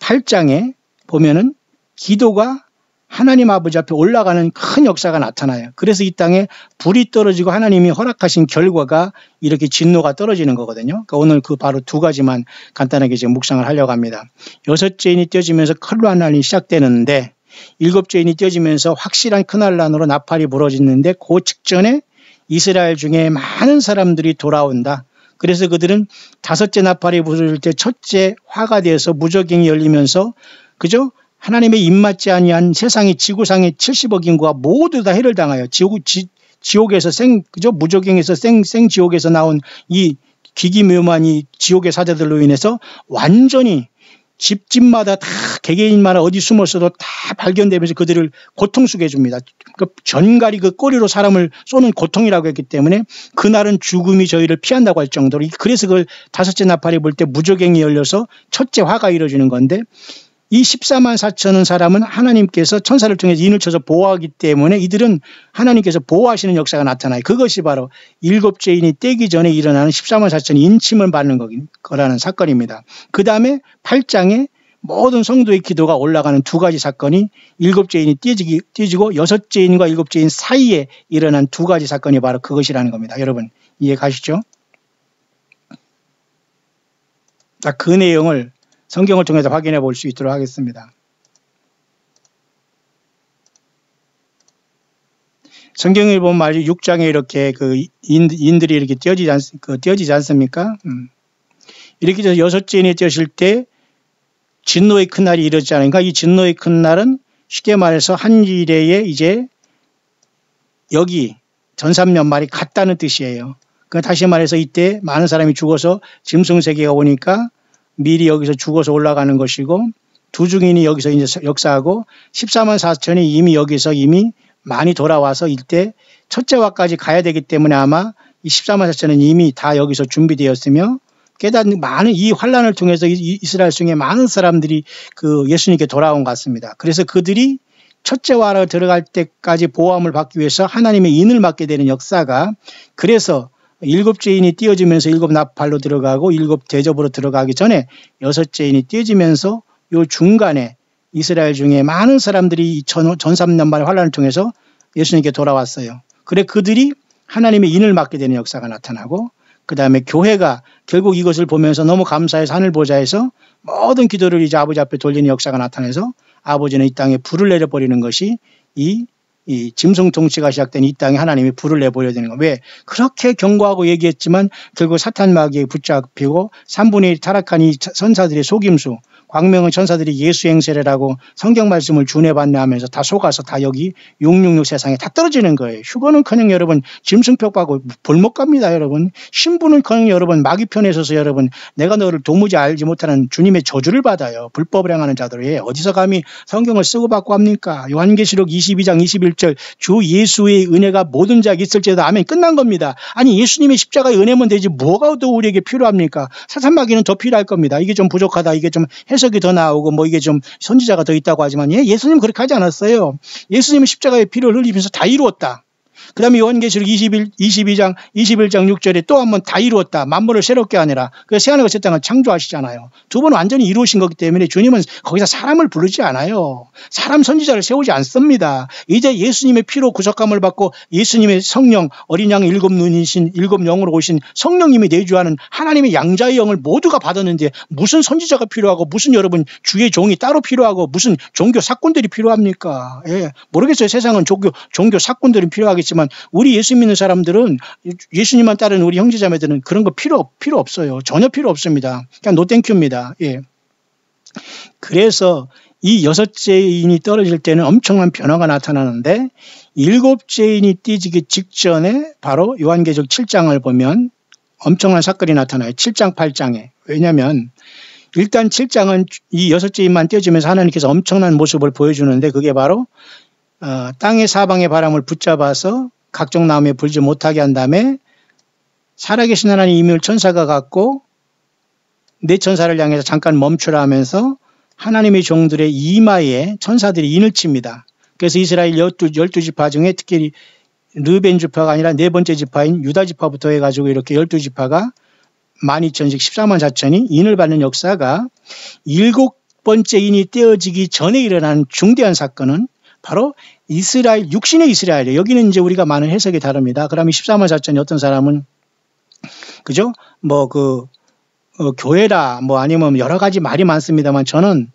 8장에 보면은 기도가 하나님 아버지 앞에 올라가는 큰 역사가 나타나요. 그래서 이 땅에 불이 떨어지고 하나님이 허락하신 결과가 이렇게 진노가 떨어지는 거거든요. 그러니까 오늘 그 바로 두 가지만 간단하게 지금 묵상을 하려고 합니다. 여섯째 인이 떼어지면서 큰환란이 시작되는데, 일곱째 인이 떼어지면서 확실한 큰환란으로 나팔이 부러지는데, 그 직전에 이스라엘 중에 많은 사람들이 돌아온다. 그래서 그들은 다섯째 나팔이 부를 때 첫째 화가 되어서 무저갱이 열리면서, 그죠? 하나님의 입맞지 아니한 세상의 지구상의 70억 인구가 모두 다 해를 당하여 지옥에서 그죠? 무저갱에서 지옥에서 나온 이 기기묘만 이 지옥의 사자들로 인해서 완전히 집마다 다 개개인마다 어디 숨었어도 다 발견되면서 그들을 고통스게 해줍니다. 그 전갈이 그 꼬리로 사람을 쏘는 고통이라고 했기 때문에 그날은 죽음이 저희를 피한다고 할 정도로, 그래서 그걸 다섯째 나팔이 불 때 무저갱이 열려서 첫째 화가 이루어지는 건데, 이 14만 4천은 사람은 하나님께서 천사를 통해서 인을 쳐서 보호하기 때문에 이들은 하나님께서 보호하시는 역사가 나타나요. 그것이 바로 일곱째 인이 떼기 전에 일어나는 14만 4천이 인침을 받는 거라는 사건입니다. 그 다음에 8장에 모든 성도의 기도가 올라가는 두 가지 사건이 일곱째 인이 떼지고 여섯째 인과 일곱째 인 사이에 일어난 두 가지 사건이 바로 그것이라는 겁니다. 여러분 이해 가시죠? 그 내용을 성경을 통해서 확인해 볼 수 있도록 하겠습니다. 성경을 보면 말이 6장에 이렇게 그 인들이 이렇게 떼어지지 않습니까? 이렇게 해서 여섯째 인이 떼어질 때 진노의 큰 날이 이르지 않으니까, 이 진노의 큰 날은 쉽게 말해서 한 일에 이제 여기 전삼년말이 같다는 뜻이에요. 그러니까 다시 말해서 이때 많은 사람이 죽어서 짐승세계가 오니까 미리 여기서 죽어서 올라가는 것이고, 두 증인이 여기서 이제 역사하고 14만 4천이 이미 여기서 이미 많이 돌아와서 이때 첫째화까지 가야 되기 때문에 아마 이 14만 4천은 이미 다 여기서 준비되었으며, 깨닫는 많은 이 환란을 통해서 이스라엘 중에 많은 사람들이 그 예수님께 돌아온 것 같습니다. 그래서 그들이 첫째화로 들어갈 때까지 보호함을 받기 위해서 하나님의 인을 맡게 되는 역사가, 그래서 일곱째 인이 띄어지면서 일곱 나팔로 들어가고 일곱 대접으로 들어가기 전에 여섯째 인이 띄어지면서 요 중간에 이스라엘 중에 많은 사람들이 전삼년반의 환란을 통해서 예수님께 돌아왔어요. 그래 그들이 하나님의 인을 맡게 되는 역사가 나타나고, 그 다음에 교회가 결국 이것을 보면서 너무 감사해서 하늘 보좌에서 모든 기도를 이제 아버지 앞에 돌리는 역사가 나타나서 아버지는 이 땅에 불을 내려버리는 것이 이 짐승 통치가 시작된 이 땅에 하나님이 불을 내버려야 되는 거예요. 왜? 그렇게 경고하고 얘기했지만 결국 사탄 마귀에 붙잡히고 3분의 1 타락한 이 선사들의 속임수, 광명의 천사들이 예수 행세라고 성경 말씀을 준해받네 하면서 다 속아서 다 여기 666 세상에 다 떨어지는 거예요. 휴거는커녕 여러분 짐승표 받고 볼못 갑니다. 여러분 신부는커녕 여러분 마귀 편에 서서 여러분 내가 너를 도무지 알지 못하는 주님의 저주를 받아요. 불법을 행하는 자들이 어디서 감히 성경을 쓰고 받고 합니까? 요한계시록 22장 21절 주 예수의 은혜가 모든 자에게 있을지어다 아멘. 끝난 겁니다. 아니 예수님의 십자가의 은혜면 되지 뭐가 더 우리에게 필요합니까? 사탄 마귀는 더 필요할 겁니다. 이게 좀 부족하다, 이게 좀 해석이 더 나오고 뭐 이게 좀 선지자가 더 있다고 하지만 예수님 그렇게 하지 않았어요. 예수님은 십자가의 피를 흘리면서 다 이루었다. 그 다음에 요한계시록 21장 6절에 또 한 번 다 이루었다. 만물을 새롭게 하느라. 그래서 새하늘과 새 땅을 창조하시잖아요. 두 번은 완전히 이루어진 거기 때문에 주님은 거기서 사람을 부르지 않아요. 사람 선지자를 세우지 않습니다. 이제 예수님의 피로 구속함을 받고 예수님의 성령, 어린 양의 일곱 눈이신 일곱 영으로 오신 성령님이 내주하는 하나님의 양자의 영을 모두가 받았는데 무슨 선지자가 필요하고 무슨 여러분 주의 종이 따로 필요하고 무슨 종교 사건들이 필요합니까? 예, 모르겠어요. 세상은 종교 사건들이 필요하겠지만 우리 예수 믿는 사람들은 예수님만 따르는 우리 형제자매들은 그런 거 필요 없어요. 전혀 필요 없습니다. 그냥 노땡큐입니다. 예. 그래서 이 여섯째 인이 떨어질 때는 엄청난 변화가 나타나는데 일곱째 인이 띄지기 직전에 바로 요한계시록 7장을 보면 엄청난 사건이 나타나요. 7장 8장에. 왜냐하면 일단 7장은 이 여섯째 인만 띄어지면서 하나님께서 엄청난 모습을 보여주는데 그게 바로 땅의 사방의 바람을 붙잡아서 각종 나무에 불지 못하게 한 다음에 살아계신 하나님 임을 천사가 갖고 내 천사를 향해서 잠깐 멈추라 하면서 하나님의 종들의 이마에 천사들이 인을 칩니다. 그래서 이스라엘 12지파 중에 특히 르벤 지파가 아니라 네 번째 지파인 유다 지파부터 해가지고 이렇게 12지파가 12,000씩 14만 4천이 인을 받는 역사가 7번째 인이 떼어지기 전에 일어난 중대한 사건은 바로 이스라엘, 육신의 이스라엘이에요. 여기는 이제 우리가 많은 해석이 다릅니다. 그러면 14만 4천이 어떤 사람은 그죠? 교회라 아니면 여러 가지 말이 많습니다만 저는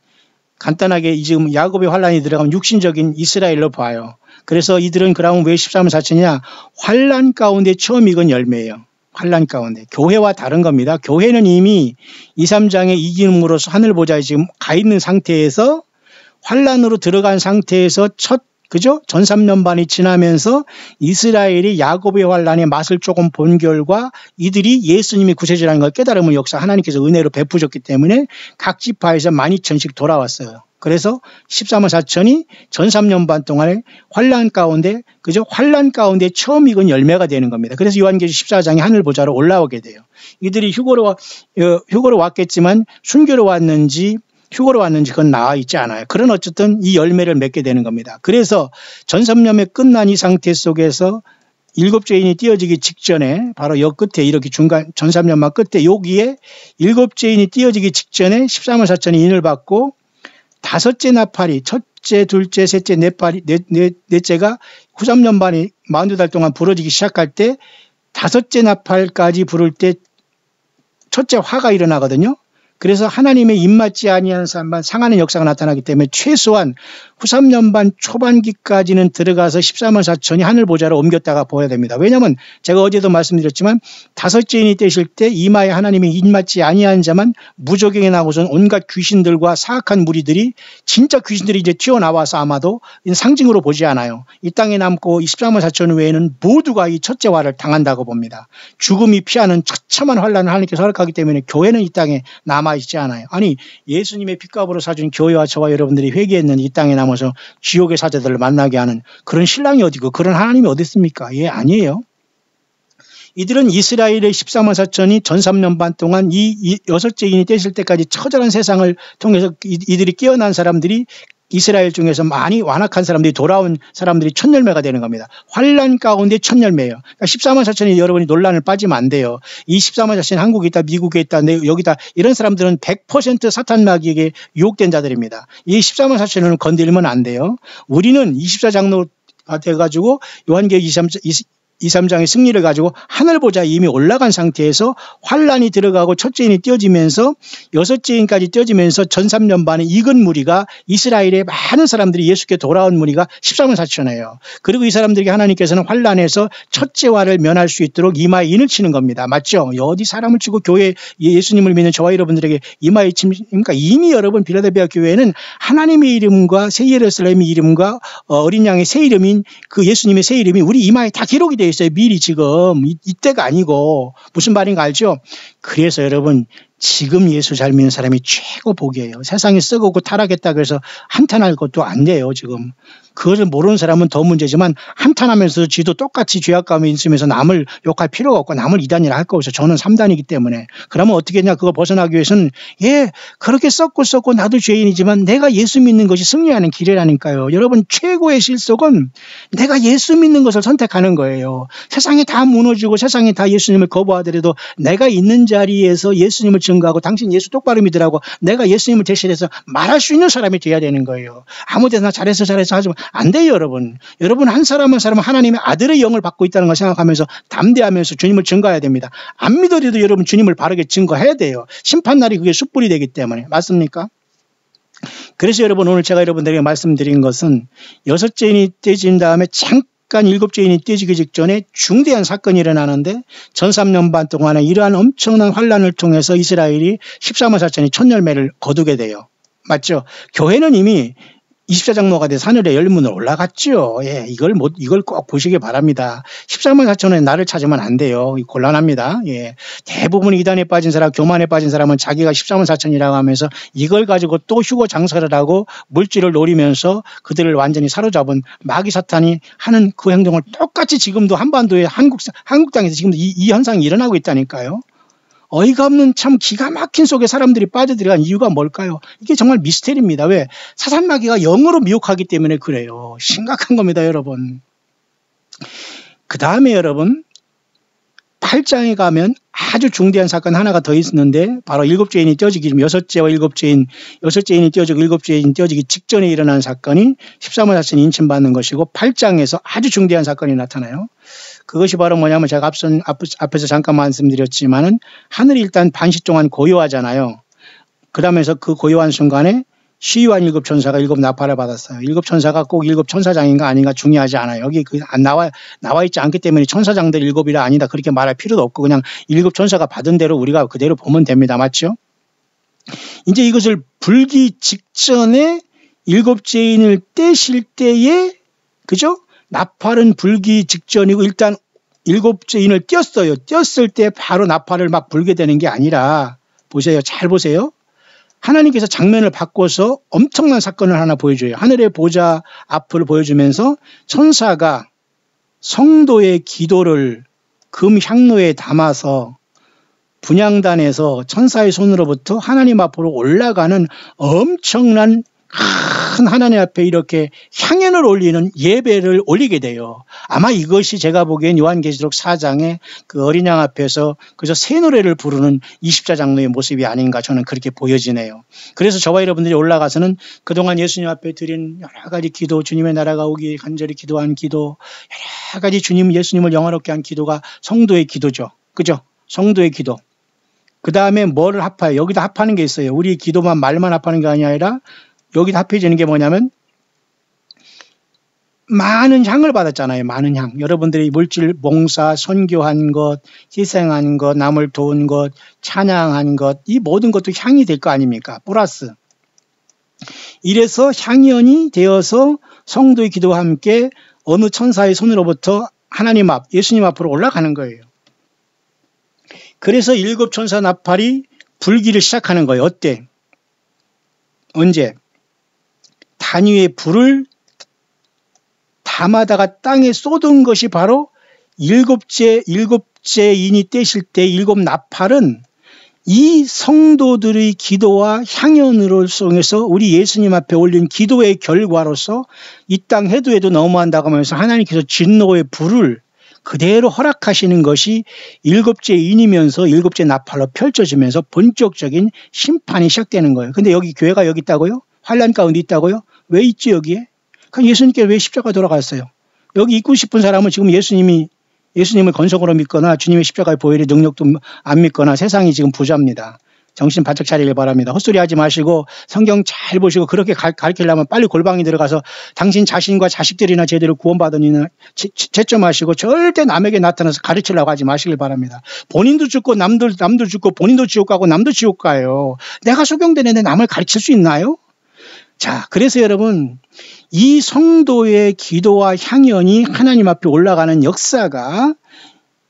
간단하게 지금 야곱의 환란이 들어가면 육신적인 이스라엘로 봐요. 그래서 이들은 그러면 왜 14만 4천이냐? 환란 가운데 처음 익은 열매예요. 환란 가운데. 교회와 다른 겁니다. 교회는 이미 2, 3장에 이김으로써 하늘 보좌에 지금 가 있는 상태에서 환란으로 들어간 상태에서 그죠? 전 3년반이 지나면서 이스라엘이 야곱의 환란의 맛을 조금 본 결과 이들이 예수님이 구세주라는 걸 깨달음을 역사 하나님께서 은혜로 베푸셨기 때문에 각 지파에서 12,000씩 돌아왔어요. 그래서 14만 4천이 전 3년반 동안에 환란 가운데 그죠? 환란 가운데 처음 익은 열매가 되는 겁니다. 그래서 요한계시 14장에 하늘 보좌로 올라오게 돼요. 이들이 휴거로 왔겠지만 순교로 왔는지 그건 나와 있지 않아요. 그런 어쨌든 이 열매를 맺게 되는 겁니다. 그래서 전 3년의 끝난 이 상태 속에서 7째 인이 띄어지기 직전에 바로 여 끝에 이렇게 중간 전 3년만 끝에 여기에 7째 인이 띄어지기 직전에 14만 4천이 인을 받고 다섯째 나팔이 첫째, 둘째, 셋째, 넷째가 후 3년반이 42달 동안 부러지기 시작할 때 다섯째 나팔까지 부를 때 첫째 화가 일어나거든요. 그래서 하나님의 입맞지 아니한 사람만 상하는 역사가 나타나기 때문에 최소한 후 3년반 초반기까지는 들어가서 14만 4천이 하늘 보좌로 옮겼다가 보아야 됩니다. 왜냐하면 제가 어제도 말씀드렸지만 다섯째 인이 떼실 때 이마에 하나님의 입맞지 아니한 자만 무적행에 나고선 온갖 귀신들과 사악한 무리들이 진짜 귀신들이 이제 튀어나와서 아마도 상징으로 보지 않아요. 이 땅에 남고 14만 4천 외에는 모두가 이 첫째 화를 당한다고 봅니다. 죽음이 피하는 처참한 환란을 하나님께서 허락하기 때문에 교회는 이 땅에 남아있지 않아요. 아니 예수님의 핏값으로 사준 교회와 저와 여러분들이 회개했는 이 땅에 남아서 지옥의 사자들을 만나게 하는 그런 신랑이 어디고 그런 하나님이 어디 있습니까? 예, 아니에요. 이들은 이스라엘의 14만 4천이 전 3년 반 동안 이 여섯째 인이 떼실 때까지 처절한 세상을 통해서 이들이 깨어난 사람들이 이스라엘 중에서 많이 완악한 사람들이 돌아온 사람들이 첫 열매가 되는 겁니다. 환란 가운데 첫 열매예요. 그러니까 14만 4천이 여러분이 논란을 빠지면 안 돼요. 이 14만 4천이 한국에 있다, 미국에 있다, 여기다 이런 사람들은 100% 사탄 마귀에게 유혹된 자들입니다. 이 14만 4천을 건드리면 안 돼요. 우리는 24장로가 돼가지고 요한계시록 2~3장의 승리를 가지고 하늘 보좌에 이미 올라간 상태에서 환란이 들어가고 첫째 인이 띄어지면서 여섯째 인까지 띄어지면서 전 3년 반에 익은 무리가 이스라엘의 많은 사람들이 예수께 돌아온 무리가 14만 4천이에요. 그리고 이 사람들에게 하나님께서는 환란에서 첫째 화를 면할 수 있도록 이마에 인을 치는 겁니다. 맞죠? 어디 사람을 치고 교회 예수님을 믿는 저와 여러분들에게 이마에 그러니까 이미 여러분 빌라델피아 교회는 하나님의 이름과 새 예루살렘의 이름과 어린 양의 새 이름인 그 예수님의 새 이름이 우리 이마에 다 기록이 되어 있어요. 미리 지금 이때가 아니고 무슨 말인가 알죠? 그래서 여러분 지금 예수 잘 믿는 사람이 최고 복이에요. 세상이 썩고 타락했다고 해서 한탄할 것도 안 돼요. 지금 그것을 모르는 사람은 더 문제지만 한탄하면서 지도 똑같이 죄악감이 있으면서 남을 욕할 필요가 없고 남을 2단이라 할 거 없어요. 저는 3단이기 때문에. 그러면 어떻게 했냐? 그거 벗어나기 위해서는 그렇게 썩고 나도 죄인이지만 내가 예수 믿는 것이 승리하는 길이라니까요. 여러분 최고의 실속은 내가 예수 믿는 것을 선택하는 거예요. 세상이 다 무너지고 세상이 다 예수님을 거부하더라도 내가 있는 자리에서 예수님을 증거하고 당신 예수 똑바로 믿으라고 내가 예수님을 대신해서 말할 수 있는 사람이 돼야 되는 거예요. 아무 데나 잘해서 하지만 안 돼요. 여러분 한 사람 한 사람은 하나님의 아들의 영을 받고 있다는 걸 생각하면서 담대하면서 주님을 증거해야 됩니다. 안 믿어도 여러분 주님을 바르게 증거해야 돼요. 심판날이 그게 숯불이 되기 때문에. 맞습니까? 그래서 여러분 오늘 제가 여러분들에게 말씀드린 것은 여섯째 인이 떼진 다음에 잠깐 일곱째 인이 떼지기 직전에 중대한 사건이 일어나는데 전 3년 반 동안에 이러한 엄청난 환란을 통해서 이스라엘이 14만 4천이 첫 열매를 거두게 돼요. 맞죠? 교회는 이미 24장로가 돼서 하늘의 열문을 올라갔죠. 예, 이걸 꼭 보시기 바랍니다. 14만 4천원에 나를 찾으면 안 돼요. 곤란합니다. 예. 대부분 이단에 빠진 사람, 교만에 빠진 사람은 자기가 14만 4천이라고 하면서 이걸 가지고 또 휴고 장사를 하고 물질을 노리면서 그들을 완전히 사로잡은 마귀 사탄이 하는 그 행동을 똑같이 지금도 한반도의 한국 땅에서 지금도 이 현상이 일어나고 있다니까요. 어이가 없는 참 기가 막힌 속에 사람들이 빠져들어간 이유가 뭘까요? 이게 정말 미스테리입니다. 왜? 사탄마귀가 영으로 미혹하기 때문에 그래요. 심각한 겁니다, 여러분. 그 다음에 여러분 8장에 가면 아주 중대한 사건 하나가 더 있었는데 바로 7죄인이 떼어지기, 6죄와 6죄인이 떼어지고 7죄인이 떼어지기 직전에 일어난 사건이 14만 4천이 인침받는 것이고 8장에서 아주 중대한 사건이 나타나요. 그것이 바로 뭐냐면 제가 앞에서 잠깐 말씀드렸지만은 하늘이 일단 반시 동안 고요하잖아요. 그러면서 그 고요한 순간에 시위한 7천사가 7나팔을 받았어요. 7천사가 꼭 7천사장인가 아닌가 중요하지 않아요. 여기 나와 있지 않기 때문에 천사장들 7이라 아니다 그렇게 말할 필요도 없고 그냥 7천사가 받은 대로 우리가 그대로 보면 됩니다. 맞죠? 이제 이것을 불기 직전에 7죄인을 떼실 때에 그죠? 나팔은 불기 직전이고 일단 7죄인을 띄었어요. 띄었을 때 바로 나팔을 막 불게 되는 게 아니라 보세요. 잘 보세요. 하나님께서 장면을 바꿔서 엄청난 사건을 하나 보여줘요. 하늘의 보좌 앞을 보여주면서 천사가 성도의 기도를 금 향로에 담아서 분향단에서 천사의 손으로부터 하나님 앞으로 올라가는 엄청난 큰 하나님 앞에 이렇게 향연을 올리는 예배를 올리게 돼요. 아마 이것이 제가 보기엔 요한계시록 4장에 그 어린 양 앞에서 그저 새 노래를 부르는 24장로의 모습이 아닌가 저는 그렇게 보여지네요. 그래서 저와 여러분들이 올라가서는 그동안 예수님 앞에 드린 여러 가지 기도, 주님의 나라가 오기 간절히 기도한 기도, 여러 가지 예수님을 영화롭게 한 기도가 성도의 기도죠. 그죠? 성도의 기도. 그 다음에 뭐를 합해요? 여기다 합하는 게 있어요. 우리 기도만 말만 합하는 게 아니라 여기다 합해지는 게 뭐냐면 많은 향을 받았잖아요. 많은 향. 여러분들이 물질, 봉사, 선교한 것, 희생한 것, 남을 도운 것, 찬양한 것, 이 모든 것도 향이 될 거 아닙니까? 플러스. 이래서 향연이 되어서 성도의 기도와 함께 어느 천사의 손으로부터 하나님 앞, 예수님 앞으로 올라가는 거예요. 그래서 7천사 나팔이 불기를 시작하는 거예요. 어때? 언제? 단위의 불을 담아다가 땅에 쏟은 것이 바로 7죄인이 떼실 때 7나팔은 이 성도들의 기도와 향연으로 통해서 우리 예수님 앞에 올린 기도의 결과로서 이 땅 해도 너무한다고 하면서 하나님께서 진노의 불을 그대로 허락하시는 것이 7죄인이면서 7째 나팔로 펼쳐지면서 본격적인 심판이 시작되는 거예요. 근데 여기 교회가 여기 있다고요? 환란 가운데 있다고요? 왜 있지 여기에? 그럼 예수님께 왜 십자가 돌아갔어요? 여기 있고 싶은 사람은 지금 예수님을 건성으로 믿거나 주님의 십자가의 보혈의 능력도 안 믿거나 세상이 지금 부자입니다. 정신 바짝 차리길 바랍니다. 헛소리 하지 마시고 성경 잘 보시고 그렇게 가르치려면 빨리 골방에 들어가서 당신 자신과 자식들이나 제대로 구원받으니나 채점하시고 절대 남에게 나타나서 가르치려고 하지 마시길 바랍니다. 본인도 죽고 남도 죽고 본인도 지옥 가고 남도 지옥 가요. 내가 소경되는데 남을 가르칠 수 있나요? 자, 그래서 여러분 이 성도의 기도와 향연이 하나님 앞에 올라가는 역사가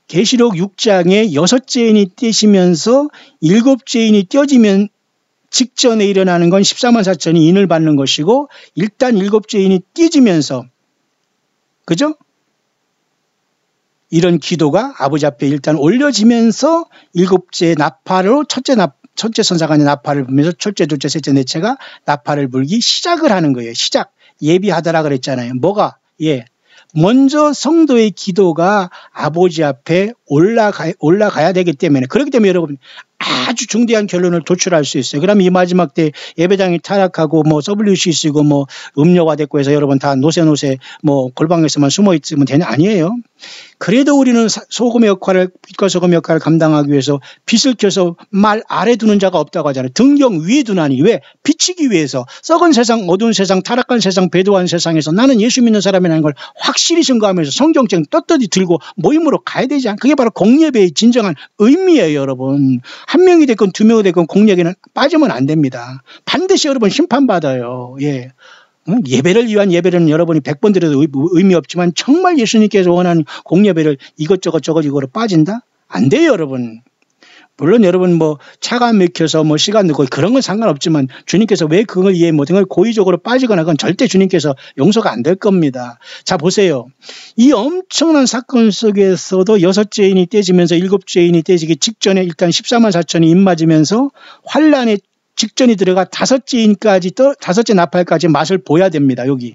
계시록 6장에 6죄인이 떼시면서 7죄인이 떼어지면 직전에 일어나는 건 14만 4천이 인을 받는 것이고 일단 7죄인이 떼지면서 그죠? 이런 기도가 아버지 앞에 일단 올려지면서 7째 나팔로 첫째 선사관의 나팔을 불면서 첫째, 둘째, 셋째, 넷째가 나팔을 불기 시작을 하는 거예요. 시작. 예비하더라 그랬잖아요. 뭐가? 예. 먼저 성도의 기도가 아버지 앞에 올라가야 되기 때문에 그렇기 때문에 여러분 아주 중대한 결론을 도출할 수 있어요. 그러면 이 마지막 때 예배당이 타락하고 뭐 WCC고 뭐 음료가 됐고 해서 여러분 다 노세 뭐 골방에서만 숨어 있으면 되냐? 아니에요. 그래도 우리는 소금의 역할을 빛과 소금의 역할을 감당하기 위해서 빛을 켜서 말 아래 두는 자가 없다고 하잖아요. 등경 위에 두나니 왜? 비치기 위해서 썩은 세상, 어두운 세상, 타락한 세상, 배도한 세상에서 나는 예수 믿는 사람이라는 걸 확실히 증거하면서 성경책 떳떳이 들고 모임으로 가야 되지 않? 그게 바로 공예배의 진정한 의미예요, 여러분. 한 명이 됐건 두 명이 됐건 공예배는 빠지면 안 됩니다. 반드시 여러분 심판받아요. 예. 예배를 위한 예배는 여러분이 100번 드려도 의미 없지만 정말 예수님께서 원하는 공예배를 이것저것 이거로 빠진다? 안 돼요, 여러분. 물론 여러분 차가 막혀서 시간 늦고 그런 건 상관없지만 주님께서 왜 그걸 이해 못한 걸 고의적으로 빠지거나 그건 절대 주님께서 용서가 안 될 겁니다. 자, 보세요. 이 엄청난 사건 속에서도 6죄인이 떼지면서 7죄인이 떼지기 직전에 일단 14만 4천이 입맞으면서 환란의 직전이 들어가 5죄 나팔까지 맛을 보야 됩니다. 여기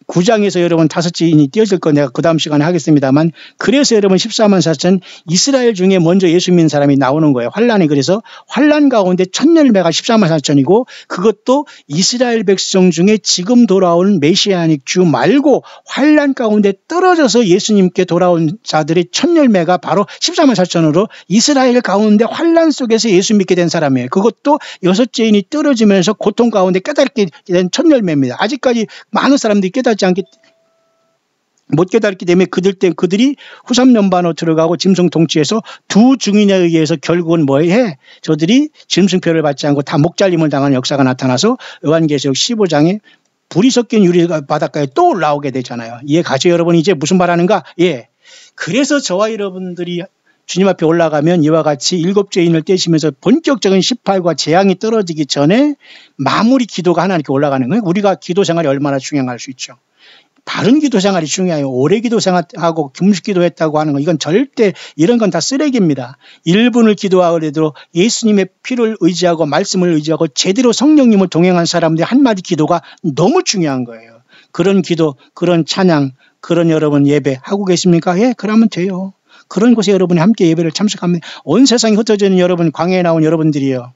9장에서 여러분 5죄인이 띄어질 거 내가 그 다음 시간에 하겠습니다만, 그래서 여러분 14만 4천 이스라엘 중에 먼저 예수 믿는 사람이 나오는 거예요. 환란이. 그래서 환란 가운데 첫 열매가 14만 4천이고 그것도 이스라엘 백성 중에 지금 돌아온 메시아닉 주 말고 환란 가운데 떨어져서 예수님께 돌아온 자들의 첫 열매가 바로 14만 4천으로 이스라엘 가운데 환란 속에서 예수 믿게 된 사람이에요. 그것도 6죄인이 떨어지면서 고통 가운데 깨닫게 된 첫 열매입니다. 아직까지 많은 사람들이 못 깨달았기 때문에 그들이 후삼연반으로 들어가고 짐승 통치해서 두 증인에 의해서 결국은 저들이 짐승표를 받지 않고 다 목잘림을 당하는 역사가 나타나서 요한계시록 15장에 불이 섞인 유리 바닷가에 또 올라오게 되잖아요. 이해 가죠, 여러분? 이제 무슨 말하는가? 예. 그래서 저와 여러분들이 주님 앞에 올라가면 이와 같이 7죄인을 떼시면서 본격적인 심판과 재앙이 떨어지기 전에 마무리 기도가 하나님께 올라가는 거예요. 우리가 기도 생활이 얼마나 중요할 수 있죠. 바른 기도 생활이 중요해요. 오래 기도 생활하고 금식 기도했다고 하는 거, 이건 절대 이런 건 다 쓰레기입니다. 1분을 기도하더라도 예수님의 피를 의지하고 말씀을 의지하고 제대로 성령님을 동행한 사람들의 한마디 기도가 너무 중요한 거예요. 그런 기도, 그런 찬양, 그런 여러분 예배 하고 계십니까? 예, 그러면 돼요. 그런 곳에 여러분이 함께 예배를 참석하면 온 세상이 흩어져 있는 여러분, 광야에 나온 여러분들이요.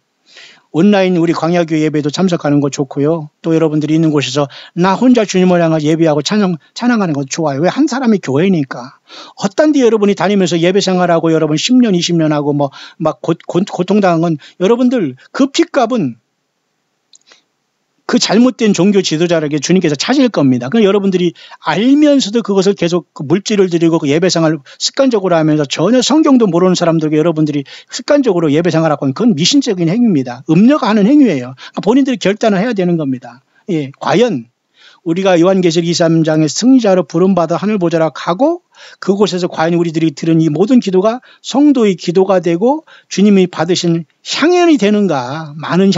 온라인 우리 광야교회 예배도 참석하는 거 좋고요. 또 여러분들이 있는 곳에서 나 혼자 주님을 향해 예배하고 찬양하는 것도 좋아요. 왜? 한 사람이 교회니까. 어떤 데 여러분이 다니면서 예배 생활하고 여러분 10년, 20년 하고 막 고통당한 건 여러분들 그 핏값은 그 잘못된 종교 지도자에게 주님께서 찾을 겁니다. 그러니까 여러분들이 알면서도 그것을 계속 물질을 드리고 예배생활을 습관적으로 하면서 전혀 성경도 모르는 사람들에게 여러분들이 습관적으로 예배생활하고 하는 그건 미신적인 행위입니다. 음녀가 하는 행위예요. 그러니까 본인들이 결단을 해야 되는 겁니다. 예, 과연 우리가 요한계시록 23장의 승리자로 부름받아 하늘 보좌로 가고 그곳에서 과연 우리들이 들은 이 모든 기도가 성도의 기도가 되고 주님이 받으신 향연이 되는가? 많은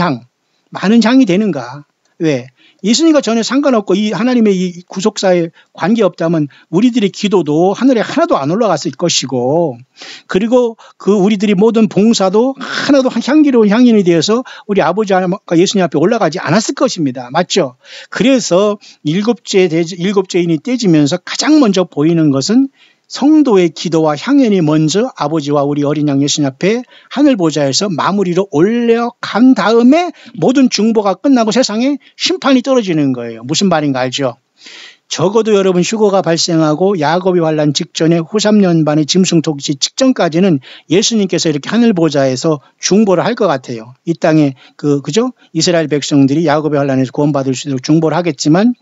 향이 되는가? 왜? 예수님과 전혀 상관없고 이 하나님의 이 구속사에 관계없다면 우리들의 기도도 하늘에 하나도 안 올라갔을 것이고, 그리고 그 우리들이 모든 봉사도 하나도 향기로운 향연이 되어서 우리 아버지와 예수님 앞에 올라가지 않았을 것입니다. 맞죠? 그래서 7죄인이 떼지면서 가장 먼저 보이는 것은 성도의 기도와 향연이 먼저 아버지와 우리 어린 양 예수님 앞에 하늘 보좌에서 마무리로 올려간 다음에 모든 중보가 끝나고 세상에 심판이 떨어지는 거예요. 무슨 말인가 알죠? 적어도 여러분 휴거가 발생하고 야곱이 환란 직전에 후 3년 반의 짐승 통치 직전까지는 예수님께서 이렇게 하늘 보좌에서 중보를 할 것 같아요. 이 땅에 그죠? 이스라엘 백성들이 야곱의 환란에서 구원받을 수 있도록 중보를 하겠지만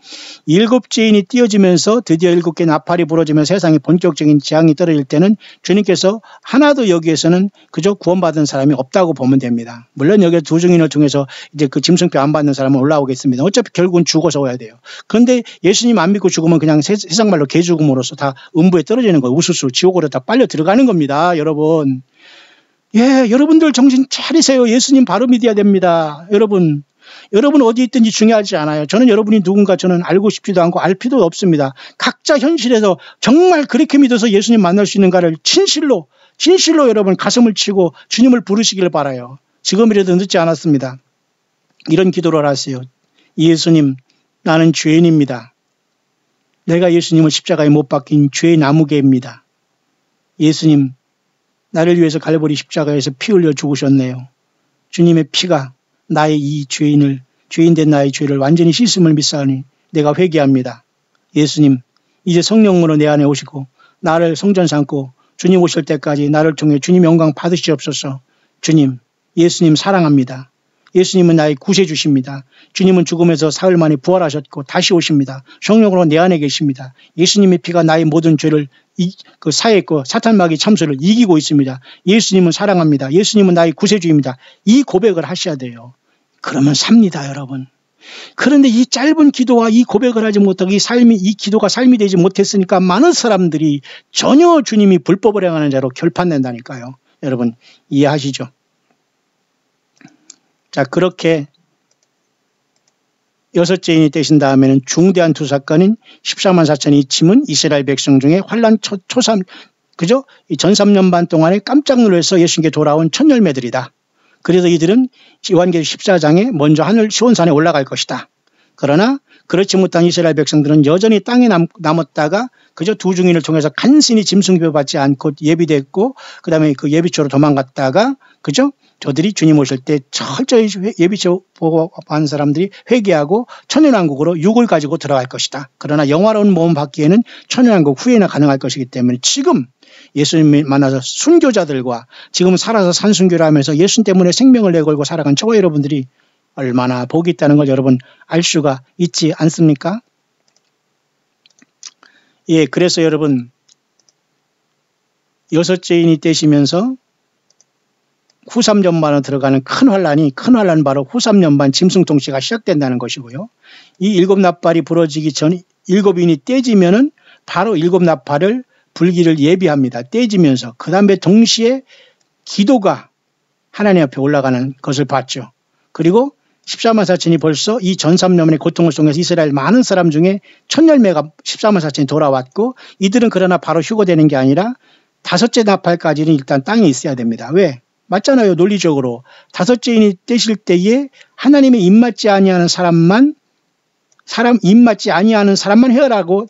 7죄인이 띄어지면서 드디어 7개 나팔이 부러지면서 세상에 본격적인 재앙이 떨어질 때는 주님께서 하나도 여기에서는 그저 구원받은 사람이 없다고 보면 됩니다. 물론 여기 두 증인을 통해서 이제 그 짐승표 안 받는 사람은 올라오겠습니다. 어차피 결국은 죽어서 와야 돼요. 그런데 예수님 안 믿고 죽으면 그냥 세상 말로 개죽음으로써 다 음부에 떨어지는 거예요. 우수수 지옥으로 다 빨려 들어가는 겁니다. 여러분. 예, 여러분들 정신 차리세요. 예수님 바로 믿어야 됩니다. 여러분 어디 있든지 중요하지 않아요. 저는 여러분이 누군가 저는 알고 싶지도 않고 알 필요도 없습니다. 각자 현실에서 정말 그렇게 믿어서 예수님 만날 수 있는가를 진실로 여러분 가슴을 치고 주님을 부르시길 바라요. 지금이라도 늦지 않았습니다. 이런 기도를 하세요. 예수님, 나는 죄인입니다. 내가 예수님을 십자가에 못 박힌 죄의 나무개입니다. 예수님, 나를 위해서 갈보리 십자가에서 피 흘려 죽으셨네요. 주님의 피가 나의 이 죄인된 나의 죄를 완전히 씻음을 믿사오니 내가 회개합니다. 예수님, 이제 성령으로 내 안에 오시고 나를 성전 삼고 주님 오실 때까지 나를 통해 주님 영광 받으시옵소서. 주님, 예수님 사랑합니다. 예수님은 나의 구세주십니다. 주님은 죽음에서 사흘 만에 부활하셨고 다시 오십니다. 성령으로 내 안에 계십니다. 예수님의 피가 나의 모든 죄를 사했고 사탄마귀 참수를 이기고 있습니다. 예수님은 사랑합니다. 예수님은 나의 구세주입니다. 이 고백을 하셔야 돼요. 그러면 삽니다, 여러분. 그런데 이 짧은 기도와 이 고백을 하지 못하고 이 기도가 삶이 되지 못했으니까 많은 사람들이 전혀 주님이 불법을 행하는 자로 결판낸다니까요. 여러분 이해하시죠? 자, 그렇게 여섯째 인이 되신 다음에는 중대한 두 사건인 14만 4천이 침은 이스라엘 백성 중에 환란 초삼, 그죠? 이 전 3년 반 동안에 깜짝 놀라서 예수님께 돌아온 첫 열매들이다. 그래서 이들은 요한계시록 14장에 먼저 하늘 시온산에 올라갈 것이다. 그러나 그렇지 못한 이스라엘 백성들은 여전히 땅에 남았다가 그저 두 증인을 통해서 간신히 짐승교 받지 않고 예비됐고 그 다음에 그 예비초로 도망갔다가 그죠? 저들이 주님 오실 때 철저히 예비초 보고 한 사람들이 회개하고 천연왕국으로 육을 가지고 들어갈 것이다. 그러나 영화로운 몸 받기에는 천연왕국 후에나 가능할 것이기 때문에 지금 예수님을 만나서 순교자들과 지금 살아서 산순교를 하면서 예수님 때문에 생명을 내걸고 살아간 저와 여러분들이 얼마나 복이 있다는 걸 여러분 알 수가 있지 않습니까? 예, 그래서 여러분 여섯째 인이 되시면서 후 3년반으로 들어가는 큰 환란은 바로 후 3년반 짐승통치가 시작된다는 것이고요. 이 일곱 나팔이 부러지기 전 일곱 인이 떼지면은 바로 일곱 나팔을 불기를 예비합니다. 떼지면서 그 다음에 동시에 기도가 하나님 앞에 올라가는 것을 봤죠. 그리고 14만 4천이 벌써 이 전 3년의 고통을 통해서 이스라엘 많은 사람 중에 첫 열매가 14만 4천이 돌아왔고 이들은 그러나 바로 휴거되는 게 아니라 다섯째 나팔까지는 일단 땅에 있어야 됩니다. 왜? 맞잖아요. 논리적으로. 다섯째 인이 떼실 때에 하나님의 입맞지 아니하는 사람만 헤어라고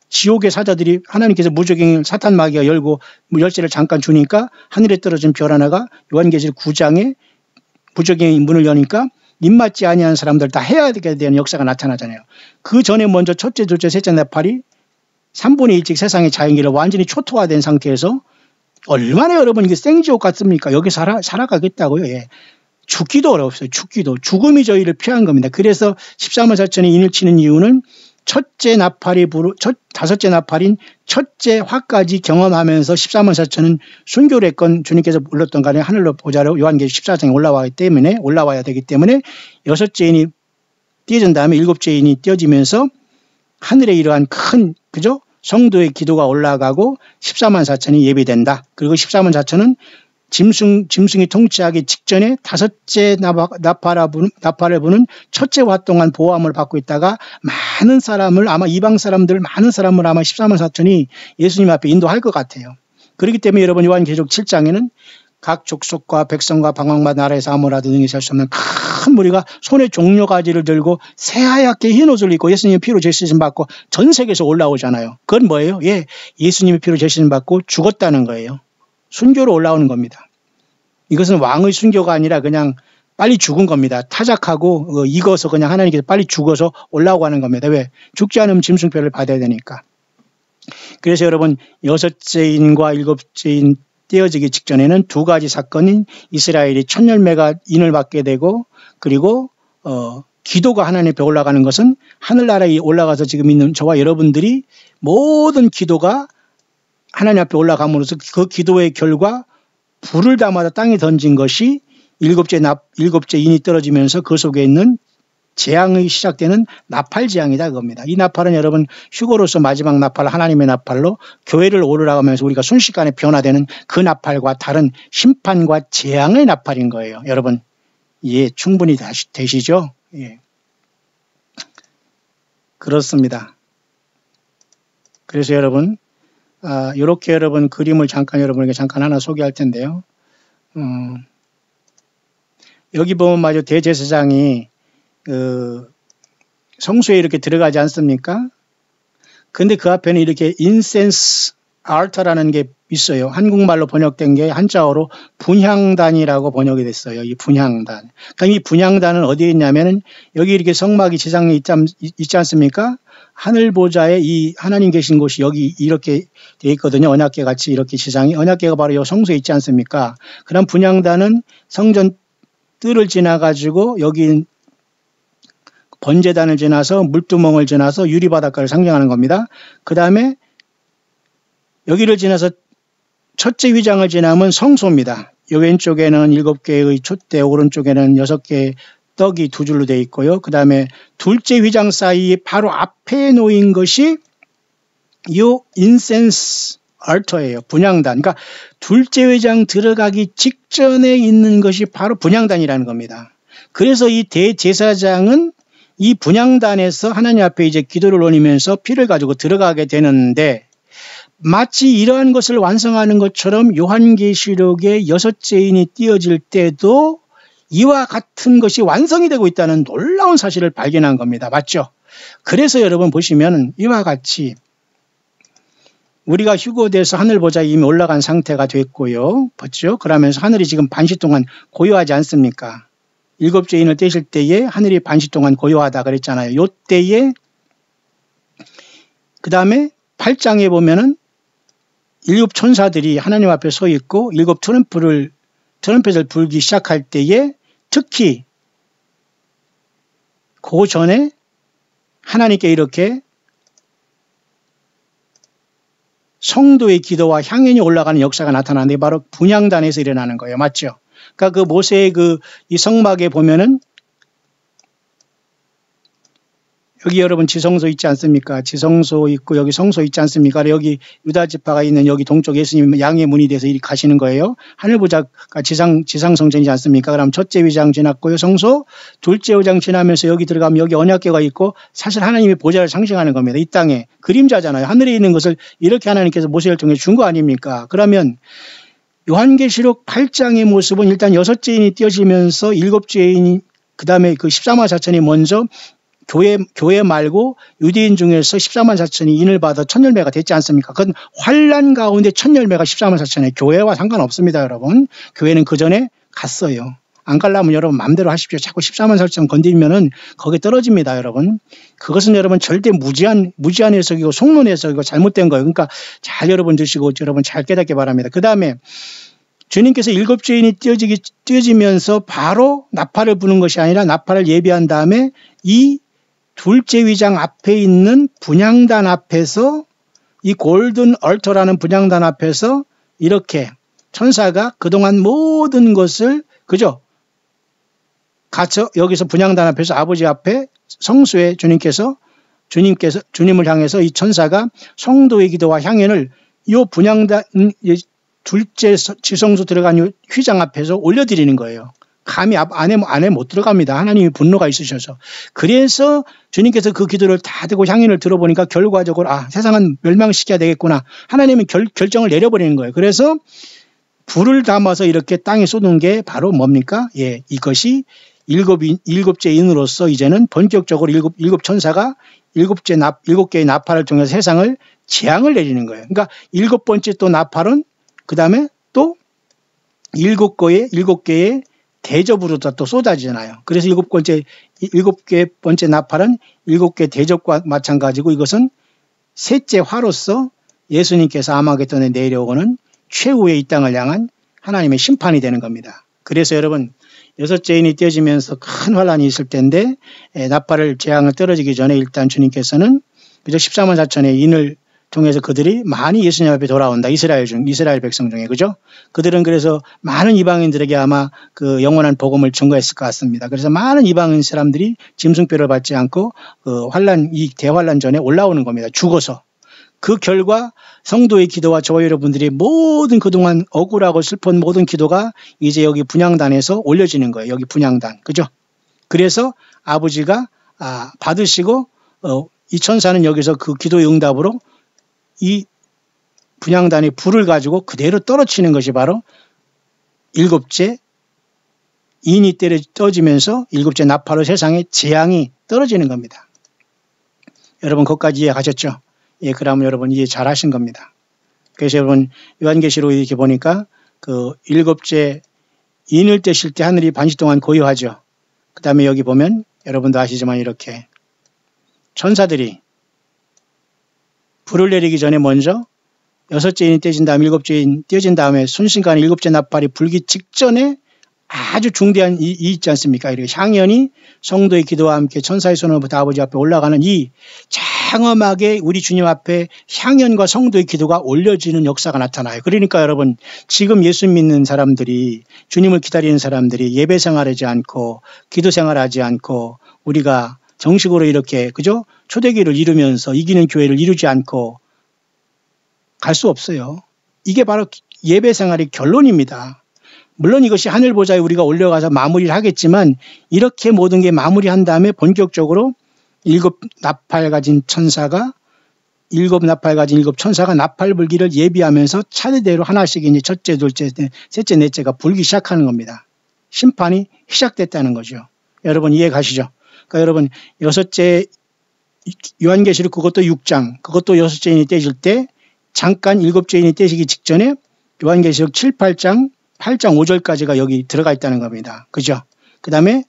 지옥의 사자들이 하나님께서 무적행을 사탄 마귀가 열고 열쇠를 잠깐 주니까 하늘에 떨어진 별 하나가 요한계시록 9장에 무적행의 문을 여니까 입맞지 아니하는 사람들 다 해야 되는 역사가 나타나잖아요. 그 전에 먼저 첫째, 둘째, 셋째 나팔이 3분의 1씩 세상의 자연계를 완전히 초토화된 상태에서 얼마나 여러분 이게 생지옥 같습니까? 여기 살아가겠다고요. 예. 죽기도 어렵어요. 죽음이 저희를 피한 겁니다. 그래서 14만 4천이 인을 치는 이유는 다섯째 나팔인 첫째 화까지 경험하면서 14만 4천은 순교를 했건 주님께서 불렀던 간에 하늘로 보좌로 요한계시록 14장에 올라와야 되기 때문에 여섯째 인이 띄어진 다음에 일곱째 인이 띄어지면서 하늘에 이러한 큰 그죠? 성도의 기도가 올라가고 14만 4천이 예비된다. 그리고 14만 4천은 짐승이 통치하기 직전에 다섯째 나팔을 부는 첫째 화 동안 보호함을 받고 있다가 많은 사람을 아마 이방 사람들 많은 사람을 아마 14만 4천이 예수님 앞에 인도할 것 같아요. 그렇기 때문에 여러분 요한계시록 7장에는 각 족속과 백성과 방황과 나라에서 아무라도 능히 살 수 없는 큰 무리가 손에 종려가지를 들고 새하얗게 흰 옷을 입고 예수님의 피로 제시심 받고 전 세계에서 올라오잖아요. 그건 뭐예요? 예, 예수님의 피로 제시심 받고 죽었다는 거예요. 순교로 올라오는 겁니다. 이것은 왕의 순교가 아니라 그냥 빨리 죽은 겁니다. 타작하고 익어서 그냥 하나님께서 빨리 죽어서 올라오고 하는 겁니다. 왜? 죽지 않으면 짐승표를 받아야 되니까. 그래서 여러분 여섯째 인과 일곱째 인 떼어지기 직전에는 두 가지 사건인 이스라엘이 첫 열매가 인을 받게 되고 그리고 기도가 하나님 앞에 올라가는 것은 하늘나라에 올라가서 지금 있는 저와 여러분들이 모든 기도가 하나님 앞에 올라감으로써 그 기도의 결과 불을 담아서 땅에 던진 것이 일곱째 인이 떨어지면서 그 속에 있는 재앙이 시작되는 나팔 재앙이다 그겁니다. 이 나팔은 여러분 휴거로서 마지막 나팔 하나님의 나팔로 교회를 오르라가면서 우리가 순식간에 변화되는 그 나팔과 다른 심판과 재앙의 나팔인 거예요. 여러분 예, 충분히 되시죠? 예. 그렇습니다. 그래서 여러분 이렇게 여러분 그림을 여러분에게 잠깐 하나 소개할 텐데요. 여기 보면 마저 대제사장이 성소에 이렇게 들어가지 않습니까? 근데 그 앞에는 이렇게 인센스 알타라는 게 있어요. 한국말로 번역된 게 한자어로 분향단이라고 번역이 됐어요. 이 분향단. 그러니까 이 분향단은 어디에 있냐면은 여기 이렇게 성막이 지상에 있지 않습니까? 하늘 보좌에 이 하나님 계신 곳이 여기 이렇게 돼 있거든요. 언약궤 같이 이렇게 지상이. 언약궤가 바로 이 성소에 있지 않습니까? 그럼 분향단은 성전 뜰을 지나가지고 여기 번제단을 지나서 물두멍을 지나서 유리바닷가를 상징하는 겁니다. 그 다음에 여기를 지나서 첫째 휘장을 지나면 성소입니다. 이 왼쪽에는 7개의 촛대, 오른쪽에는 6개의 떡이 두 줄로 되어 있고요. 그 다음에 둘째 휘장 사이에 바로 앞에 놓인 것이 요 인센스 알터예요. 분향단. 그러니까 둘째 휘장 들어가기 직전에 있는 것이 바로 분향단이라는 겁니다. 그래서 이 대제사장은 이 분향단에서 하나님 앞에 이제 기도를 올리면서 피를 가지고 들어가게 되는데, 마치 이러한 것을 완성하는 것처럼 요한계시록의 여섯째 인이 띄어질 때도 이와 같은 것이 완성이 되고 있다는 놀라운 사실을 발견한 겁니다. 맞죠? 그래서 여러분 보시면 이와 같이 우리가 휴거돼서 하늘 보좌에 이미 올라간 상태가 됐고요. 맞죠? 그러면서 하늘이 지금 반시 동안 고요하지 않습니까? 일곱째 인을 떼실 때에 하늘이 반시 동안 고요하다 그랬잖아요. 요 때에 그 다음에 8장에 보면은 일곱 천사들이 하나님 앞에 서 있고 일곱 트럼펫을 불기 시작할 때에 특히 그 전에 하나님께 이렇게 성도의 기도와 향연이 올라가는 역사가 나타나는데 바로 분향단에서 일어나는 거예요. 맞죠? 그러니까 그 모세의 이 성막에 보면은 여기 여러분 지성소 있지 않습니까? 지성소 있고 여기 성소 있지 않습니까? 여기 유다 지파가 있는 여기 동쪽 예수님 양의 문이 돼서 이리 가시는 거예요. 하늘보좌가 지상 성전이지 않습니까? 그럼 첫째 휘장 지났고요. 성소, 둘째 휘장 지나면서 여기 들어가면 여기 언약궤가 있고 사실 하나님의 보좌를 상징하는 겁니다. 이 땅에 그림자잖아요. 하늘에 있는 것을 이렇게 하나님께서 모세를 통해 준 거 아닙니까? 그러면 요한계시록 8장의 모습은 일단 여섯째 인이 띄어지면서 일곱째 인이 그 다음에 그 14만 4천이 먼저 교회 말고 유대인 중에서 14만 4천이 인을 받아 첫 열매가 됐지 않습니까? 그건 환란 가운데 첫 열매가 14만 4천에 교회와 상관없습니다, 여러분. 교회는 그 전에 갔어요. 안 가려면 여러분 마음대로 하십시오. 자꾸 14만 4천 건드리면은 거기에 떨어집니다, 여러분. 그것은 여러분 절대 무지한 해석이고 속론 해석이고 잘못된 거예요. 그러니까 잘 여러분 드시고 여러분 잘 깨닫기 바랍니다. 그 다음에 주님께서 일곱째 인이 띄어지면서 바로 나팔을 부는 것이 아니라 나팔을 예비한 다음에 이 둘째 휘장 앞에 있는 분향단 앞에서 이 골든 얼터라는 분향단 앞에서 이렇게 천사가 그동안 모든 것을 그죠? 갇혀 여기서 분향단 앞에서 아버지 앞에 성수의 주님을 향해서 이 천사가 성도의 기도와 향연을 이 분향단 둘째 지성소 들어간 이 휘장 앞에서 올려드리는 거예요. 감히 안에 못 들어갑니다. 하나님이 분노가 있으셔서. 그래서 주님께서 그 기도를 다 듣고 향연을 들어보니까 결과적으로 세상은 멸망시켜야 되겠구나. 하나님은 결정을 내려버리는 거예요. 그래서 불을 담아서 이렇게 땅에 쏟은 게 바로 뭡니까? 예, 이것이 일곱째 인으로서 이제는 본격적으로 일곱 천사가 일곱 개의 나팔을 통해서 세상을 재앙을 내리는 거예요. 그러니까 일곱 번째 또 나팔은 그 다음에 또 일곱 개의 대접으로 또 쏟아지잖아요. 그래서 일곱 개 번째 나팔은 일곱 개 대접과 마찬가지고 이것은 셋째 화로서 예수님께서 아마겟돈에 내려오는 최후의 이 땅을 향한 하나님의 심판이 되는 겁니다. 그래서 여러분 여섯째 인이 띄어지면서 큰 환란이 있을 텐데 나팔을 재앙을 떨어지기 전에 일단 주님께서는 그저 14만 4천의 인을 통해서 그들이 많이 예수님 앞에 돌아온다. 이스라엘 백성 중에 그죠? 그들은 그래서 많은 이방인들에게 아마 그 영원한 복음을 증거했을 것 같습니다. 그래서 많은 이방인 사람들이 짐승뼈를 받지 않고 그 이 대환란 전에 올라오는 겁니다. 죽어서. 그 결과 성도의 기도와 저와 여러분들이 모든 그동안 억울하고 슬픈 모든 기도가 이제 여기 분향단에서 올려지는 거예요. 여기 분향단. 그죠? 그래서 아버지가 받으시고 이 천사는 여기서 그 기도의 응답으로 이 분향단의 불을 가지고 그대로 떨어치는 것이 바로 일곱째 인이 떨어지면서 일곱째 나팔로 세상에 재앙이 떨어지는 겁니다. 여러분 거기까지 이해하셨죠? 예, 그러면 여러분 이해 잘 하신 겁니다. 그래서 여러분 요한계시록 이렇게 보니까 그 일곱째 인을 떼실 때 하늘이 반시 동안 고요하죠. 그 다음에 여기 보면 여러분도 아시지만 이렇게 천사들이 불을 내리기 전에 먼저 여섯째 인이 떼진 다음에 일곱째 인 떼어진 다음에 순식간에 일곱째 나팔이 불기 직전에 아주 중대한 이 있지 않습니까? 이렇게 향연이 성도의 기도와 함께 천사의 손으로부터 아버지 앞에 올라가는 이 장엄하게 우리 주님 앞에 향연과 성도의 기도가 올려지는 역사가 나타나요. 그러니까 여러분, 지금 예수 믿는 사람들이, 주님을 기다리는 사람들이 예배 생활하지 않고 기도 생활하지 않고 우리가 정식으로 이렇게 그죠? 초대교회를 이루면서 이기는 교회를 이루지 않고 갈 수 없어요. 이게 바로 예배 생활의 결론입니다. 물론 이것이 하늘 보좌에 우리가 올려가서 마무리를 하겠지만 이렇게 모든 게 마무리한 다음에 본격적으로 일곱 나팔 가진 천사가 나팔 불기를 예비하면서 차례대로 하나씩 이제 첫째, 둘째, 셋째, 넷째가 불기 시작하는 겁니다. 심판이 시작됐다는 거죠. 여러분 이해 가시죠? 그러니까 여러분 여섯째 요한계시록 그것도 6장, 그것도 여섯째 인이 떼질 때 잠깐 일곱째 인이 떼시기 직전에 요한계시록 7, 8장 5절까지가 여기 들어가 있다는 겁니다. 그죠? 그 다음에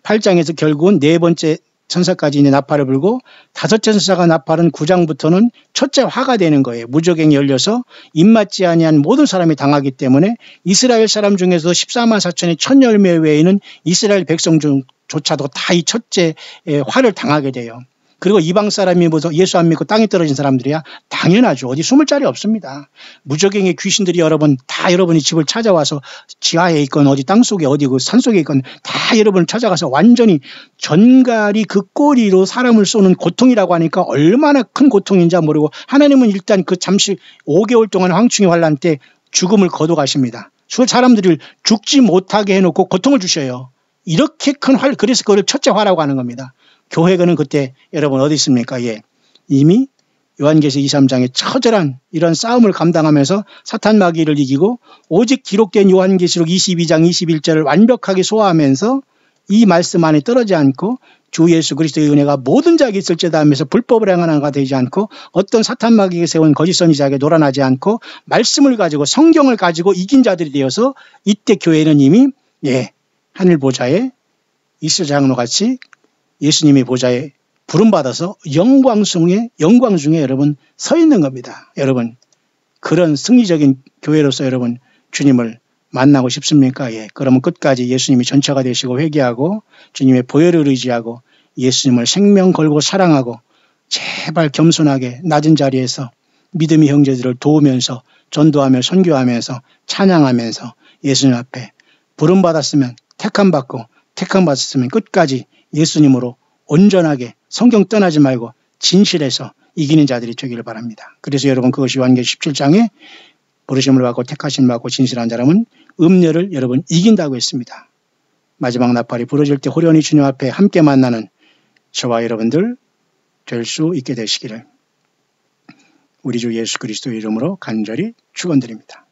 8장에서 결국은 네 번째 천사까지 이제 나팔을 불고 다섯째 천사가 나팔은 9장부터는 첫째 화가 되는 거예요. 무저갱이 열려서 입맞지 아니한 모든 사람이 당하기 때문에 이스라엘 사람 중에서 14만 4천의 첫 열매 외에는 이스라엘 백성 조차도 다 이 첫째 화를 당하게 돼요. 그리고 이방 사람이 예수 안 믿고 땅에 떨어진 사람들이야 당연하죠. 어디 숨을 자리 없습니다. 무저갱의 귀신들이 여러분 다 여러분이 집을 찾아와서 지하에 있건 어디 땅속에 어디 그 산속에 있건 다 여러분을 찾아가서 완전히 전갈이 그 꼬리로 사람을 쏘는 고통이라고 하니까 얼마나 큰 고통인지 모르고 하나님은 일단 그 잠시 5개월 동안 황충의 환란 때 죽음을 거둬가십니다. 사람들을 죽지 못하게 해놓고 고통을 주셔요. 이렇게 큰 활, 그래서 그걸 첫째 화라고 하는 겁니다. 교회는 그때 여러분 어디 있습니까? 예. 이미 요한계시록 2, 3장에 처절한 이런 싸움을 감당하면서 사탄 마귀를 이기고 오직 기록된 요한계시록 22장 21절을 완벽하게 소화하면서 이 말씀 안에 떨어지지 않고 주 예수 그리스도의 은혜가 모든 자에게 있을지다 하면서 불법을 행하는 자가 되지 않고 어떤 사탄 마귀에게 세운 거짓 선지자에게 놀아나지 않고 말씀을 가지고 성경을 가지고 이긴 자들이 되어서 이때 교회는 이미 하늘 보좌에 이스라엘 장로 같이 예수님의 보좌에 부름받아서 영광 중에 여러분 서 있는 겁니다. 여러분 그런 승리적인 교회로서 여러분 주님을 만나고 싶습니까? 예. 그러면 끝까지 예수님이 전처가 되시고 회개하고 주님의 보혈을 의지하고 예수님을 생명 걸고 사랑하고 제발 겸손하게 낮은 자리에서 믿음의 형제들을 도우면서 전도하며 선교하면서 찬양하면서 예수님 앞에 부름받았으면 택함받았으면 끝까지 예수님으로 온전하게 성경 떠나지 말고 진실해서 이기는 자들이 되기를 바랍니다. 그래서 여러분 그것이 요한계시록 17장에 부르심을 받고 택하심을 받고 진실한 사람은 음녀를 여러분 이긴다고 했습니다. 마지막 나팔이 부러질 때 호련히 주님 앞에 함께 만나는 저와 여러분들 될 수 있게 되시기를 우리 주 예수 그리스도의 이름으로 간절히 축원드립니다.